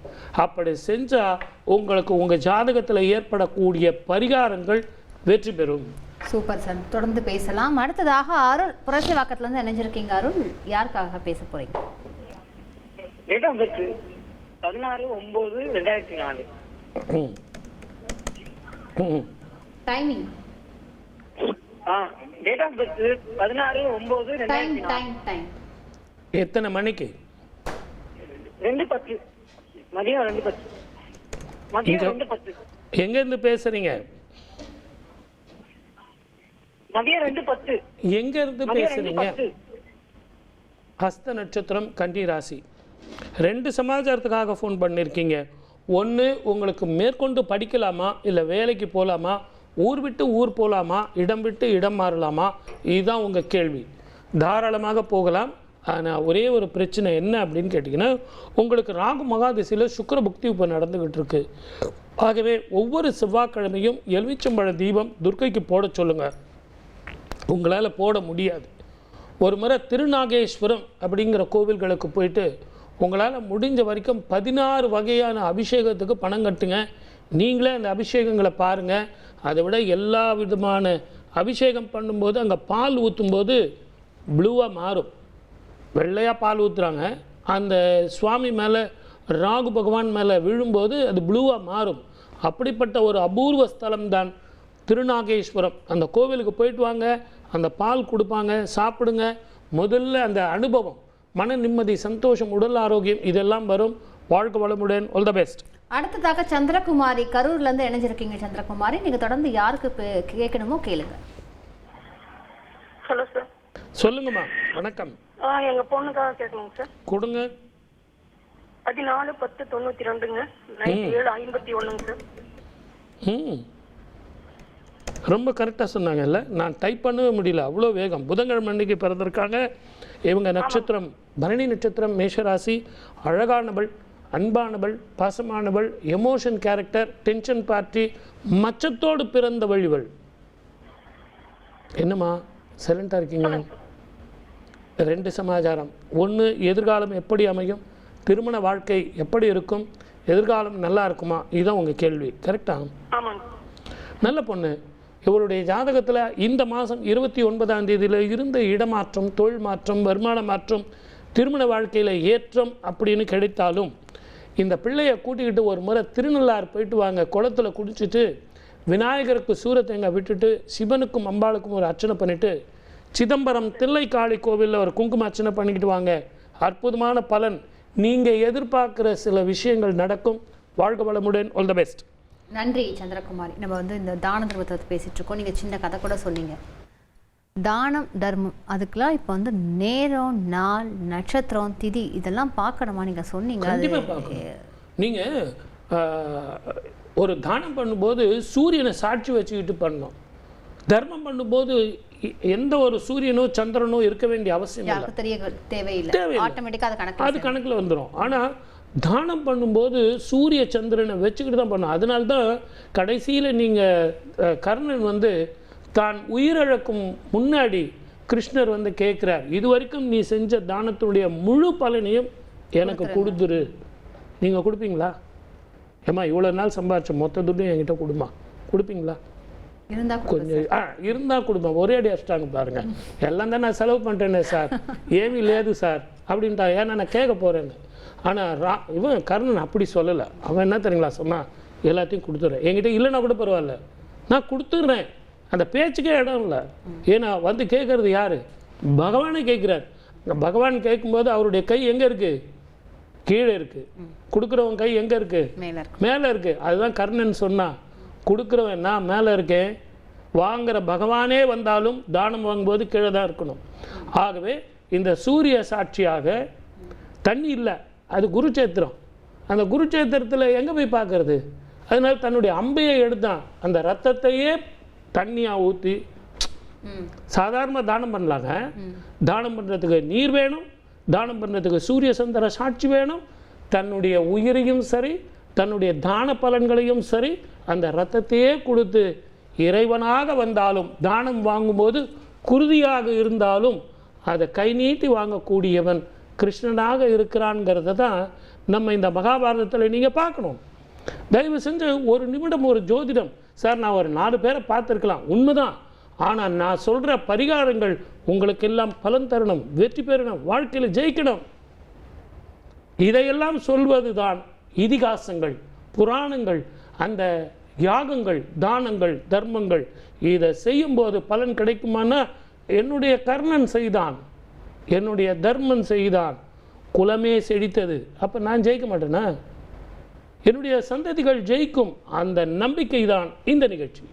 அப்படி செஞ்சால் உங்களுக்கு உங்கள் ஜாதகத்தில் ஏற்படக்கூடிய பரிகாரங்கள் வெற்றி பெறும். சூப்பர் சார், தொடர்ந்து பேசலாம். அடுத்ததாக அருள் புரட்சிவாக்கத்துலேருந்து இணைஞ்சிருக்கீங்க. அருள், யாருக்காக பேச போறீங்க? 16/9/2004. டைமிங்? Date of birth 16/9/2004. எத்தனை மணிக்கு? 2:10 மதியம். 2:10 மதியம். 2:10. எங்கேருந்து பேசுறீங்க? மதியம் 2:10. எங்கேருந்து பேசுறீங்க? ஹஸ்த நட்சத்திரம், கன்னி ராசி. 2 சமாச்சாரத்துக்காக ஃபோன் பண்ணியிருக்கீங்க. ஒன்று, உங்களுக்கு மேற்கொண்டு படிக்கலாமா, இல்லை வேலைக்கு போகலாமா, ஊர் விட்டு ஊர் போகலாமா, இடம் விட்டு இடம் மாறலாமா, இதுதான் உங்கள் கேள்வி. தாராளமாக போகலாம். ஆனால் ஒரே ஒரு பிரச்சனை என்ன அப்படின்னு கேட்டிங்கன்னா, உங்களுக்கு ராகு மகாதிசையில் சுக்கிர புக்தி இப்போ நடந்துக்கிட்டு இருக்கு. ஆகவே ஒவ்வொரு செவ்வாய்க்கிழமையும் எலுமிச்சம்பழ தீபம் துர்க்கைக்கு போட சொல்லுங்கள். உங்களால் போட முடியாது, ஒரு முறை திருநாகேஸ்வரம் அப்படிங்கிற கோவில்களுக்கு போயிட்டு உங்களால் முடிஞ்ச வரைக்கும் 16 வகையான அபிஷேகத்துக்கு பணம் கட்டுங்க. நீங்களே அந்த அபிஷேகங்களை பாருங்கள். அதை விட எல்லா விதமான அபிஷேகம் பண்ணும்போது அங்கே பால் ஊற்றும்போது ப்ளூவாக மாறும். வெள்ளையாக பால் ஊற்றுறாங்க, அந்த சுவாமி மேலே, ராகு பகவான் மேலே விழும்போது அது ப்ளூவாக மாறும். அப்படிப்பட்ட ஒரு அபூர்வ ஸ்தலம்தான் திருநாகேஸ்வரம். அந்த கோவிலுக்கு போயிட்டு வாங்க, அந்த பால் கொடுப்பாங்க, சாப்பிடுங்க. முதல்ல அந்த அனுபவம், மன நிம்மதி, சந்தோஷம், உடல் ஆரோக்கியம் இதெல்லாம் வரும். வாழ்க வளமுடன். All the best. அடுத்ததாக சந்திரகுமாரி கரூர்லேருந்து இணைஞ்சிருக்கீங்க. சந்திரகுமாரி, நீங்கள் தொடர்ந்து யாருக்கு கேட்கணுமோ கேளுங்க. Hello sir. சொல்லுங்கம்மா. வணக்கம். எங்க பொண்ணுக்காக கேட்கணுங்க சார். கொடுங்க. 14/10/92ங்க. நைட் 7:51ங்க சார். ரொம்ப கரெக்டாக சொன்னாங்கல்ல, நான் டைப் பண்ணவே முடியல, அவ்வளோ வேகம். புதன்கிழமை அன்னைக்கு பிறந்திருக்காங்க. இவங்க நட்சத்திரம் பரணி நட்சத்திரம், மேஷராசி. அழகானவள், அன்பானவள், பாசமானவள், எமோஷன் கேரக்டர், டென்ஷன் பார்ட்டி, மச்சத்தோடு பிறந்தவள் இவள். என்னம்மா சைலண்டாக இருக்கீங்க? 2 சமாச்சாரம். ஒன்று, எதிர்காலம் எப்படி அமையும், திருமண வாழ்க்கை எப்படி இருக்கும், எதிர்காலம் நல்லா இருக்குமா, இதுதான் உங்கள் கேள்வி. கரெக்டா? நல்ல பொண்ணு. இவருடைய ஜாதகத்தில் இந்த மாதம் 29ஆம் தேதியில் இருந்த இடமாற்றம், தொழில் மாற்றம், வருமான மாற்றம், திருமண வாழ்க்கையில் ஏற்றம் அப்படின்னு கிடைத்தாலும் இந்த பிள்ளையை கூட்டிக்கிட்டு ஒரு முறை திருநள்ளாறு போயிட்டு வாங்க. குளத்தில் குடிச்சிட்டு விநாயகருக்கு சூரத்தேங்காய் விட்டுட்டு சிவனுக்கும் அம்பாளுக்கும் ஒரு அர்ச்சனை பண்ணிவிட்டு சிதம்பரம் தில்லைக்காளி கோவிலில் ஒரு குங்கும அர்ச்சனை பண்ணிக்கிட்டு வாங்க. அற்புதமான பலன். நீங்கள் எதிர்பார்க்குற சில விஷயங்கள் நடக்கும். வாழ்க வளமுடன். All the best. நன்றி சந்திரகுமாரி. நம்ம இந்த தான தர்மத்தை பேசிகிட்டு இருக்கோம். நீங்கள் சின்ன கதை கூட சொன்னீங்க. தானம் தர்மம் அதுக்கெல்லாம் இப்போ நேரம், நாள், நட்சத்திரம், திதி இதெல்லாம் பார்க்கணுமா? நீங்கள் சொன்னீங்க. நீங்கள் ஒரு தானம் பண்ணும்போது சூரியனை சாட்சி வச்சுக்கிட்டு பண்ணணும். தர்மம் பண்ணும்போது எந்த ஒரு சூரியனோ சந்திரனோ இருக்க வேண்டிய அவசியம் தேவையில்லை. ஆட்டோமேட்டிக்காக அது கணக்கில் வந்துடும். ஆனால் தானம் பண்ணும்போது சூரிய சந்திரனை வச்சுக்கிட்டு தான் பண்ணணும். அதனால்தான் கடைசியில் நீங்கள் கர்ணன் தான் உயிரிழக்கும் முன்னாடி கிருஷ்ணர் வந்து கேட்குறார், இது வரைக்கும் நீ செஞ்ச தானத்தினுடைய முழு பலனையும் எனக்கு கொடுத்துரு. நீங்கள் கொடுப்பீங்களா? ஏம்மா இவ்வளோ நாள் சம்பாரிச்ச மொத்த துட்டும் என்கிட்ட கொடுமா, கொடுப்பீங்களா? கொஞ்சம் இருந்தால் கொடுப்பேன். ஒரே அடி அடிச்சிட்டாங்க பாருங்க. எல்லாம் தான் நான் செலவு பண்ணிட்டேனே சார், ஏமி லேது சார் அப்படின்ட்டா. ஏன்னா நான் கேட்க போகிறேன்னு. ஆனால் இவன் கர்ணன் அப்படி சொல்லலை. அவன் என்ன தெரியுங்களா சொன்னான், எல்லாத்தையும் கொடுத்துட்றேன், என்கிட்ட இல்லைன்னா கூட பரவாயில்ல, நான் கொடுத்துட்றேன். அந்த பேச்சுக்கே இடம் இல்லை. ஏன்னா வந்து கேட்குறது யார்? பகவானே கேட்குறார். பகவான் கேட்கும்போது அவருடைய கை எங்கே இருக்குது? கீழே இருக்குது. கொடுக்குறவன் கை எங்கே இருக்குது? மேலே இருக்குது. அதுதான் கர்ணன் சொன்னான், கொடுக்குறவன் நான் மேலே இருக்கேன், வாங்குகிற பகவானே வந்தாலும் தானம் வாங்கும்போது கீழே தான் இருக்கணும். ஆகவே இந்த சூரிய சாட்சியாக தண்ணி இல்லை, அது குருச்சேத்திரம். அந்த குருச்சேத்திரத்தில் எங்கே போய் பார்க்கறது? அதனால தன்னுடைய அம்பையை எடுத்தான், அந்த ரத்தத்தையே தண்ணியாக ஊற்றி. சாதாரண தானம் பண்ணலாங்க. தானம் பண்ணுறதுக்கு நீர் வேணும், தானம் பண்ணுறதுக்கு சூரிய சந்திர சாட்சி வேணும், தன்னுடைய உயிரையும் சரி தன்னுடைய தான பலன்களையும் சரி அந்த இரத்தத்தையே கொடுத்து இறைவனாக வந்தாலும் தானம் வாங்கும்போது குருதியாக இருந்தாலும் அதை கை நீட்டி வாங்கக்கூடியவன் கிருஷ்ணனாக இருக்கிறான்ங்கிறத தான் நம்ம இந்த மகாபாரதத்தில் நீங்கள் பார்க்கணும். தயவு செஞ்சு ஒரு நிமிடம் ஒரு ஜோதிடம். சார் நான் ஒரு 4 பேரை பார்த்துருக்கலாம், உண்மைதான். ஆனால் நான் சொல்கிற பரிகாரங்கள் உங்களுக்கெல்லாம் பலன் தரணும், வெற்றி பெறணும், வாழ்க்கையில் ஜெயிக்கணும். இதையெல்லாம் சொல்வது தான் இதிகாசங்கள், புராணங்கள், அந்த யாகங்கள், தானங்கள், தர்மங்கள். இதை செய்யும்போது பலன் கிடைக்குமானா, என்னுடைய கர்ணன் செய்தான், என்னுடைய தர்மன் செய்தான், குலமே செழித்தது. அப்போ நான் ஜெயிக்க மாட்டேனா? என்னுடைய சந்ததிகள் ஜெயிக்கும். அந்த நம்பிக்கை தான் இந்த நிகழ்ச்சி.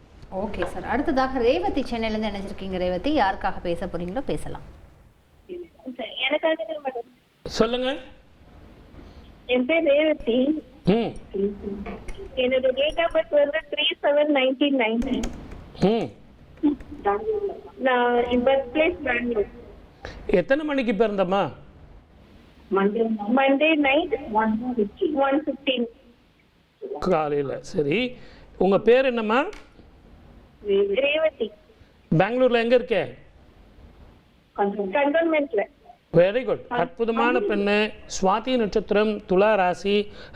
Okay sir. அடுத்ததாக ரேவதி சென்னையிலேருந்து நினைச்சிருக்கீங்க. ரேவதி, யாருக்காக பேச போறீங்களோ பேசலாம். சொல்லுங்க. என் பேர் ரேவதி. என்னோட டேட் ஆஃப் பர்த் வந்து 3/7/1990. நான் என் பர்த் பிளேஸ் பெங்களூர். எத்தனை மணிக்கு பிறந்தம்மா? மண்டே நைட் 1:15 காலையில். சரி, உங்கள் பேர் என்னம்மா? ரேவதி. பெங்களூரில் எங்கே இருக்க? கண்டோன்மெண்ட்ல. Very good. அற்புதமான பெண்ணு. சுவாதி நட்சத்திரம், துலா ராசி,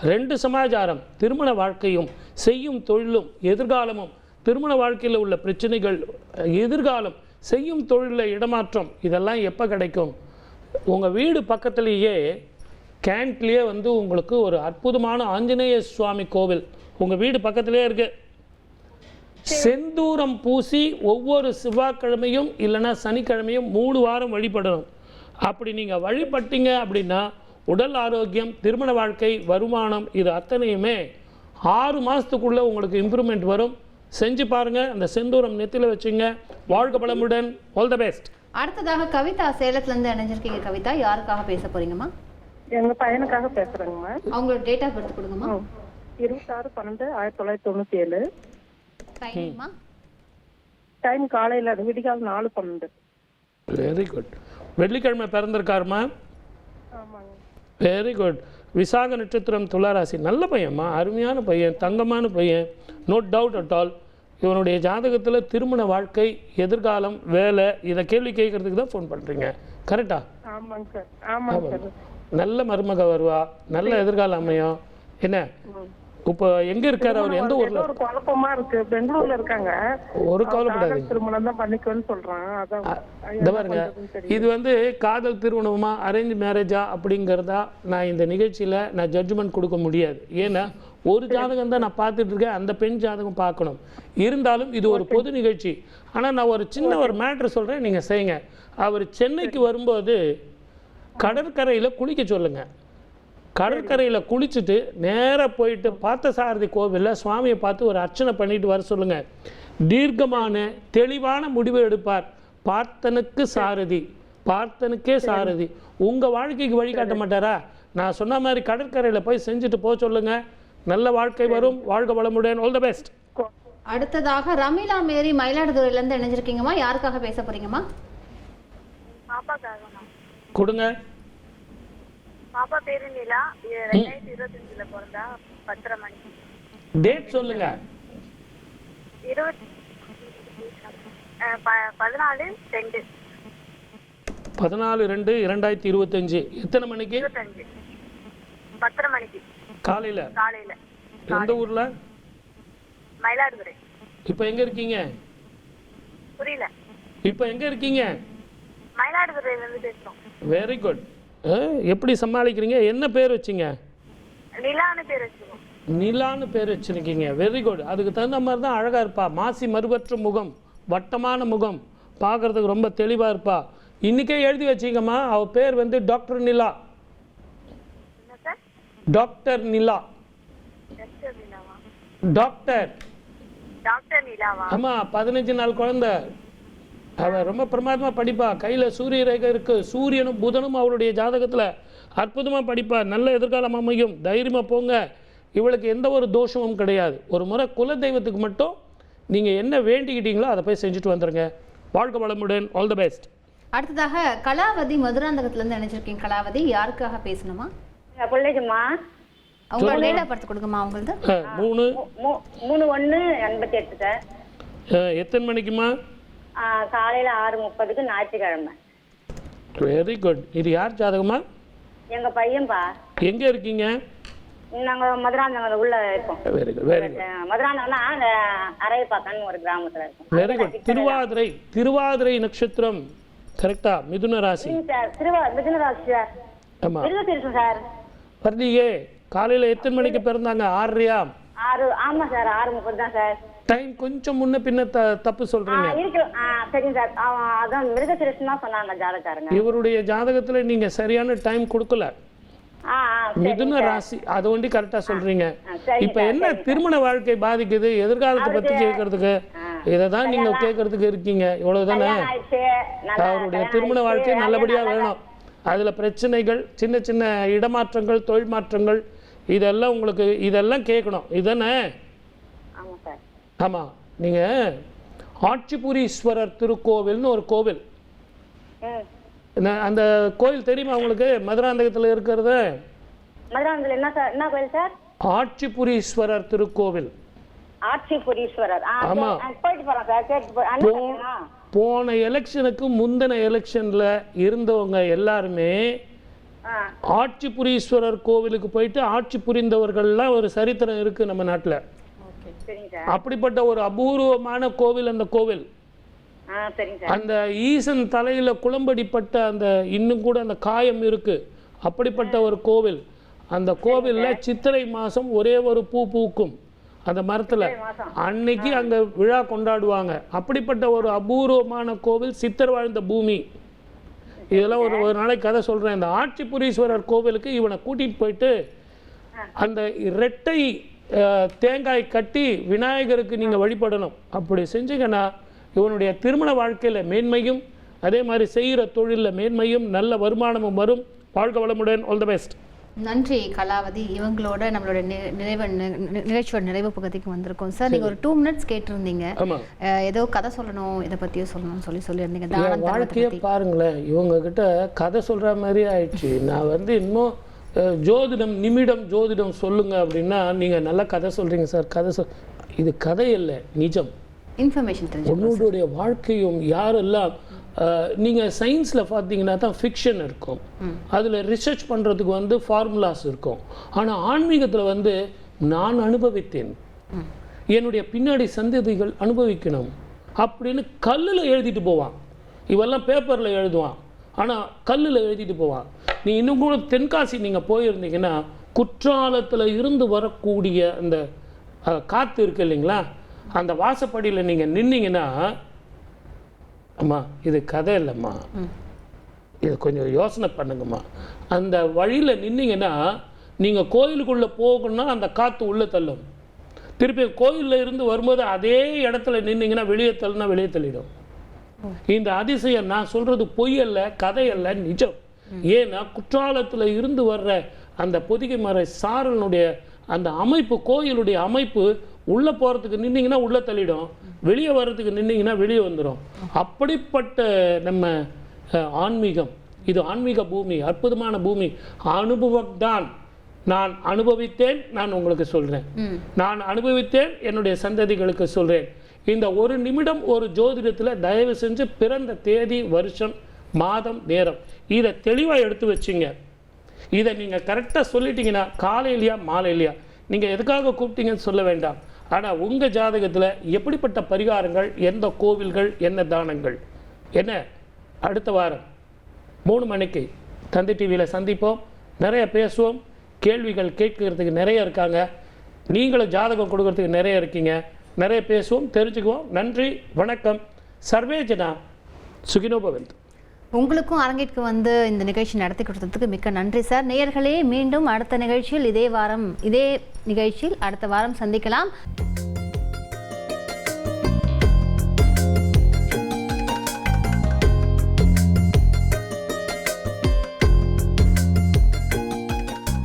2 சமாச்சாரம். திருமண வாழ்க்கையும் செய்யும் தொழிலும் எதிர்காலமும், திருமண வாழ்க்கையில் உள்ள பிரச்சனைகள், எதிர்காலம், செய்யும் தொழிலில் இடமாற்றம், இதெல்லாம் எப்போ கிடைக்கும்? உங்கள் வீடு பக்கத்துலேயே கேண்ட்லேயே வந்து உங்களுக்கு ஒரு அற்புதமான ஆஞ்சநேய சுவாமி கோவில் உங்கள் வீடு பக்கத்துலேயே இருக்குது. செந்தூரம் பூசி ஒவ்வொரு செவ்வாய்க்கிழமையும் இல்லைன்னா சனிக்கிழமையும் 3 வாரம் வழிபடணும். அப்படி நீங்கள் வழிபட்டீங்க அப்படின்னா உடல் ஆரோக்கியம், திருமண வாழ்க்கை, வருமானம், இது அத்தனையுமே 6 மாதத்துக்குள்ளே உங்களுக்கு இம்ப்ரூவ்மெண்ட் வரும். செஞ்சு பாருங்கள். அந்த செந்தூரம் நெத்தியில் வச்சுங்க. வாழ்க பலமுடன். All the best. அடுத்ததாக கவிதா சேலத்துலேருந்து இணைஞ்சிருக்கீங்க. கவிதா, யாருக்காக பேச போறீங்கம்மா? எங்க பையனுக்காக பேசுறேங்கம்மா. அவங்களோட டேட் ஆஃப் பர்த் கொடுங்கம்மா. 26/12/1997. டைம்மா? டைம் காலையில் விடிகால் 4:12. Very good. வெள்ளிக்கிழமை பிறந்திருக்காருமா? ஆமாங்க. Very good. விசாக நட்சத்திரம், துளாராசி. நல்ல பையன்மா, அருமையான பையன், தங்கமான பையன், நோ டவுட் அட் ஆல். இவனுடைய ஜாதகத்தில் திருமண வாழ்க்கை, எதிர்காலம், வேலை, இதை கேள்வி கேட்கறதுக்கு தான் ஃபோன் பண்ணுறீங்க. கரெக்டா? ஆமாங்க சார். ஆமாங்க சார். நல்ல மருமக வருவா, நல்ல எதிர்காலம் அமையும். என்ன இப்போ எங்க இருக்காரு அவர்? எந்த ஊர்ல? ஒரு குழப்பமா இருக்கு. பெங்களூர்ல இருக்காங்க. ஒரு கவலைப்படாதீங்க. திருமணம் தான் பண்ணிக்கணும்னு சொல்றான். அதான் இந்த பாருங்க, இது வந்து காதல் திருமணமா அரேஞ்ச் மேரேஜா அப்படிங்கிறதா நான் இந்த நிகழ்ச்சியில் நான் ஜட்ஜ்மெண்ட் கொடுக்க முடியாது. ஏன்னா ஒரு ஜாதகம் தான் நான் பார்த்துட்டு இருக்கேன், அந்த பெண் ஜாதகம் பார்க்கணும். இருந்தாலும் இது ஒரு பொது நிகழ்ச்சி. ஆனால் நான் ஒரு சின்ன ஒரு மேட்ரு சொல்கிறேன், நீங்கள் செய்யுங்க. அவர் சென்னைக்கு வரும்போது கடற்கரையில் குளிக்க சொல்லுங்கள். கடற்கரையில் குளிச்சுட்டு நேராக போயிட்டு பார்த்தசாரதி கோவிலில் சுவாமியை பார்த்து ஒரு அர்ச்சனை பண்ணிட்டு வர சொல்லுங்கள். தீர்க்கமான தெளிவான முடிவு எடுப்பார். பார்த்தனுக்கு சாரதி, பார்த்தனுக்கே சாரதி. உங்கள் வாழ்க்கைக்கு வழிகாட்ட மாட்டாரா? நான் சொன்ன மாதிரி கடற்கரையில் போய் செஞ்சுட்டு போக சொல்லுங்கள். நல்ல வாழ்க்கை வரும். வாழ்க வளமுடன். All the best. அடுத்ததாக ரமீலா மேரி மயிலாடுதுறையிலேருந்து இணைஞ்சிருக்கீங்கம்மா. யாருக்காக பேச போறீங்கம்மா? கொடுங்க. பாப்பா பேரு நிலா. 2025ல பிறந்தா. 10:30 மணிக்கு. டேட் சொல்லுங்க. 14/2. 14/2/2025. எத்தனை மணிக்கு? 10 மணிக்கு காலையில். காலையில. எந்த ஊரில்? மயிலாடுதுறை. இப்போ எங்கே இருக்கீங்க? புரியல. இப்போ எங்கே இருக்கீங்க? மயிலாடுதுறையில இருந்து பேசுறோம். Very good. எப்படி சமாளிக்கிறீங்க? என்ன பேர் வச்சிங்க? நிலான்னு பேர் வச்சிருக்கோம். நிலான்னு பேர் வச்சிருக்கீங்க. Very good. அதுக்கு தகுந்த மாதிரி தான் அழகாக இருப்பா. மாசி மறுபற்ற முகம், வட்டமான முகம், பார்க்குறதுக்கு ரொம்ப தெளிவாக இருப்பா. இன்றைக்கே எழுதி வச்சிங்கம்மா. அவள் பேர் வந்து டாக்டர் நிலா. என்ன சார்? டாக்டர் நிலா. டாக்டர் நிலாவா? டாக்டர். டாக்டர் நிலாவா? ஆமாம், 15 நாள் குழந்தை. அவள் ரொம்ப பிரமாதமாக படிப்பா. கையில் சூரிய ரேகை இருக்குது. சூரியனும் புதனும் அவளுடைய ஜாதகத்தில் அற்புதமாக படிப்பா. நல்ல எதிர்காலம் அமையும். தைரியமாக போங்க. இவளுக்கு எந்த ஒரு தோஷமும் கிடையாது. ஒரு முறை குலதெய்வத்துக்கு மட்டும் நீங்கள் என்ன வேண்டிக்கிட்டீங்களோ அதை போய் செஞ்சுட்டு வந்துடுங்க. வாழ்க வளமுடன். All the best. அடுத்ததாக கலாவதி மதுராந்தகத்திலேருந்து நினைச்சிருக்கீங்க. கலாவதி, யாருக்காக பேசணுமா? பிள்ளைக்குமா அவங்க டேட் ஆஃப் பர்த் கொடுக்குமா அவங்களது? 3/1/88 சார். எத்தனை மணிக்குமா? காலையில 6:30க்கு ஞாயிற்றுக்கிழமை. Very good. இது யார் ஜாதகமா? எங்க பையன்பா. எங்கே இருக்கீங்க? நாங்க மதுராந்தகம் உள்ள இருக்கோம். Very good, very good. மதுராந்தகம்னா அந்த அரைப்பாக்கன்னு ஒரு கிராமத்துல இருக்கும். Very good. திருவாதிரை நட்சத்திரம் கரெக்டா? மிதுன ராசி. சார் மிதுன ராசி சார். ஆமா. மிருகசீரிஷம் சார். பர்லியே காலையில் எத்தனை மணிக்கு பிறந்தாங்க? 6:30? 6. ஆமா சார், 6:30 தான் சார். டைம் கொஞ்சம் முன்ன பின்ன தப்பு சொல்றீங்க. இருக்கு. சரிங்க சார். அதான் மிருகசீரிஷம் தான் சொன்னாங்க ஜாதகாரங்க. இவருடைய ஜாதகத்துல நீங்க சரியான டைம் கொடுக்கல. மிதுன ராசி அது ஒண்டி கரெக்டா சொல்றீங்க. இப்ப என்ன திருமண வாழ்க்கை பாதிக்குது, எதிர்காலத்தை பத்தி கேட்கறதுக்கு இதைதான் நீங்க கேட்கறதுக்கு இருக்கீங்க. இவ்வளவுதானே? அவருடைய திருமண வாழ்க்கை நல்லபடியா வேணும். அதுல பிரச்சனைகள், சின்ன சின்ன இடமாற்றங்கள், தொழில் மாற்றங்கள், இதெல்லாம் உங்களுக்கு இதெல்லாம் கேட்கணும். இதுதானே? ஆமா. நீங்க ஆட்சிபுரீஸ்வரர் திருக்கோவில்னு ஒரு கோவில், அந்த கோயில் தெரியுமா உங்களுக்கு? மதுராந்தகத்தில் இருக்கிறது. மதுராந்தகத்தில் என்ன சார்? என்ன கோயில் சார்? ஆட்சிபுரீஸ்வரர் திருக்கோவில். ஆட்சிபுரீஸ்வரர். ஆமா. போயிட்டு போறோம் சார். போன எலெக்ஷனுக்கு முந்தின எலெக்ஷன்ல இருந்தவங்க எல்லாருமே ஆட்சிபுரீஸ்வரர் கோவிலுக்கு போயிட்டு ஆட்சி புரிந்தவர்கள்லாம் ஒரு சரித்திரம் இருக்கு நம்ம நாட்டுல. அப்படிப்பட்ட ஒரு அபூர்வமான கோவில் அந்த கோவில். அந்த ஈசன் தலையில குளம்படிப்பட்ட அந்த இன்னும் கூட அந்த காயம் இருக்கு. அப்படிப்பட்ட ஒரு கோவில். அந்த கோவில்ல சித்திரை மாசம் ஒரே ஒரு பூ பூக்கும் அந்த மரத்துல. அன்னைக்கு அங்க விழா கொண்டாடுவாங்க. அப்படிப்பட்ட ஒரு அபூர்வமான கோவில், சித்தர் வாழ்ந்த பூமி. இதெல்லாம் ஒரு நாளைக்கு கதை சொல்றேன். இந்த ஆட்சிபுரீஸ்வரர் கோவிலுக்கு இவனை கூட்டிட்டு போயிட்டு அந்த இரட்டை தேங்காய் கட்டி விநாயகருக்கு நீங்க வழிபடணும். அப்படி செஞ்சீங்கன்னா இவனுடைய திருமண வாழ்க்கையில மேன்மையும், அதே மாதிரி செய்கிற தொழிலில் மேன்மையும், நல்ல வருமானமும் வரும். வாழ்க வளமுடன். All the best. நன்றி கலாவதி. இவங்களோட நம்மளோட நிகழ்ச்சியோட நிறைவு பகுதிக்கு வந்திருக்கோம் சார். நீங்க ஒரு 2 minutes கேட்டிருந்தீங்க. ஏதோ கதை சொல்லணும், இதை பத்தியும் சொல்லணும்னு சொல்லியிருந்தீங்க. வாழ்க்கையே பாருங்களேன், இவங்க கிட்ட கதை சொல்ற மாதிரி ஆயிடுச்சு. நான் இன்னும் ஜோதிடம், நிமிடம் ஜோதிடம் சொல்லுங்க அப்படின்னா நீங்க நல்லா கதை சொல்றீங்க சார். இது கதை இல்லை, நிஜம். இன்ஃபர்மேஷன் தெரிஞ்சு உங்களுடைய வாழ்க்கையும் யாரெல்லாம் நீங்கள் சயின்ஸில் பார்த்தீங்கன்னா தான் ஃபிக்ஷன் இருக்கும். அதில் ரிசர்ச் பண்ணுறதுக்கு ஃபார்முலாஸ் இருக்கும். ஆனால் ஆன்மீகத்தில் நான் அனுபவித்தேன், என்னுடைய பின்னாடி சந்ததிகள் அனுபவிக்கணும் அப்படின்னு கல்லில் எழுதிட்டு போவான். இவெல்லாம் பேப்பரில் எழுதுவான், ஆனால் கல்லில் எழுதிட்டு போவான். நீ இன்னும் கூட தென்காசி நீங்கள் போயிருந்தீங்கன்னா குற்றாலத்தில் இருந்து வரக்கூடிய அந்த காற்று இருக்கு இல்லைங்களா, அந்த வாசப்படியில் நீங்கள் நின்னீங்கன்னா, அம்மா இது கதை இல்லைம்மா, இது கொஞ்சம் யோசனை பண்ணுங்கம்மா. அந்த வழியில் நின்னீங்கன்னா நீங்கள் கோயிலுக்குள்ளே போகணும்னா அந்த காற்று உள்ளே தள்ளும். திருப்பி கோயிலில் இருந்து வரும்போது அதே இடத்துல நின்னீங்கன்னா வெளியே தள்ளுனா வெளியே தள்ளிடும். இந்த அதிசயம் நான் சொல்கிறது பொய் அல்ல, கதை அல்ல, நிஜம். ஏன்னா குற்றாலத்தில் இருந்து வர்ற அந்த பொதிகை மர சாரனுடைய அந்த அமைப்பு, கோயிலுடைய அமைப்பு, உள்ளே போகிறதுக்கு நின்னீங்கன்னா உள்ளே தள்ளிடும், வெளியே வர்றதுக்கு நின்னீங்கன்னா வெளியே வந்துடும். அப்படிப்பட்ட நம்ம ஆன்மீகம், இது ஆன்மீக பூமி, அற்புதமான பூமி. அனுபவம் தான். நான் அனுபவித்தேன், நான் உங்களுக்கு சொல்கிறேன். நான் அனுபவித்தேன், என்னுடைய சந்ததிகளுக்கு சொல்கிறேன். இந்த ஒரு நிமிடம் ஒரு ஜோதிடத்தில் தயவு செஞ்சு பிறந்த தேதி, வருஷம், மாதம், நேரம் இதை தெளிவாக எடுத்து வச்சிங்க. இதை நீங்கள் கரெக்டாக சொல்லிட்டீங்கன்னா காலையிலையா மாலையிலையா நீங்கள் எதுக்காக கூப்பிட்டீங்கன்னு சொல்ல வேண்டாம். ஆனால் உங்கள் ஜாதகத்தில் எப்படிப்பட்ட பரிகாரங்கள், எந்த கோவில்கள், என்ன தானங்கள் என்ன அடுத்த வாரம் 3 மணிக்கு தந்தி டிவியில் சந்திப்போம். நிறைய பேசுவோம். கேள்விகள் கேட்கறதுக்கு நிறைய இருக்காங்க. நீங்களும் ஜாதகம் கொடுக்கறதுக்கு நிறைய இருக்கீங்க. நிறைய பேசுவோம், தெரிஞ்சுக்குவோம். நன்றி, வணக்கம். சர்வே ஜனா சுகினோ பவந்து. உங்களுக்கும் அரங்கேற்கு வந்து இந்த நிகழ்ச்சி நடத்தி கொடுத்ததுக்கு மிக்க நன்றி சார். நேயர்களே, மீண்டும் அடுத்த நிகழ்ச்சியில் இதே நிகழ்ச்சியில் அடுத்த வாரம் சந்திக்கலாம்.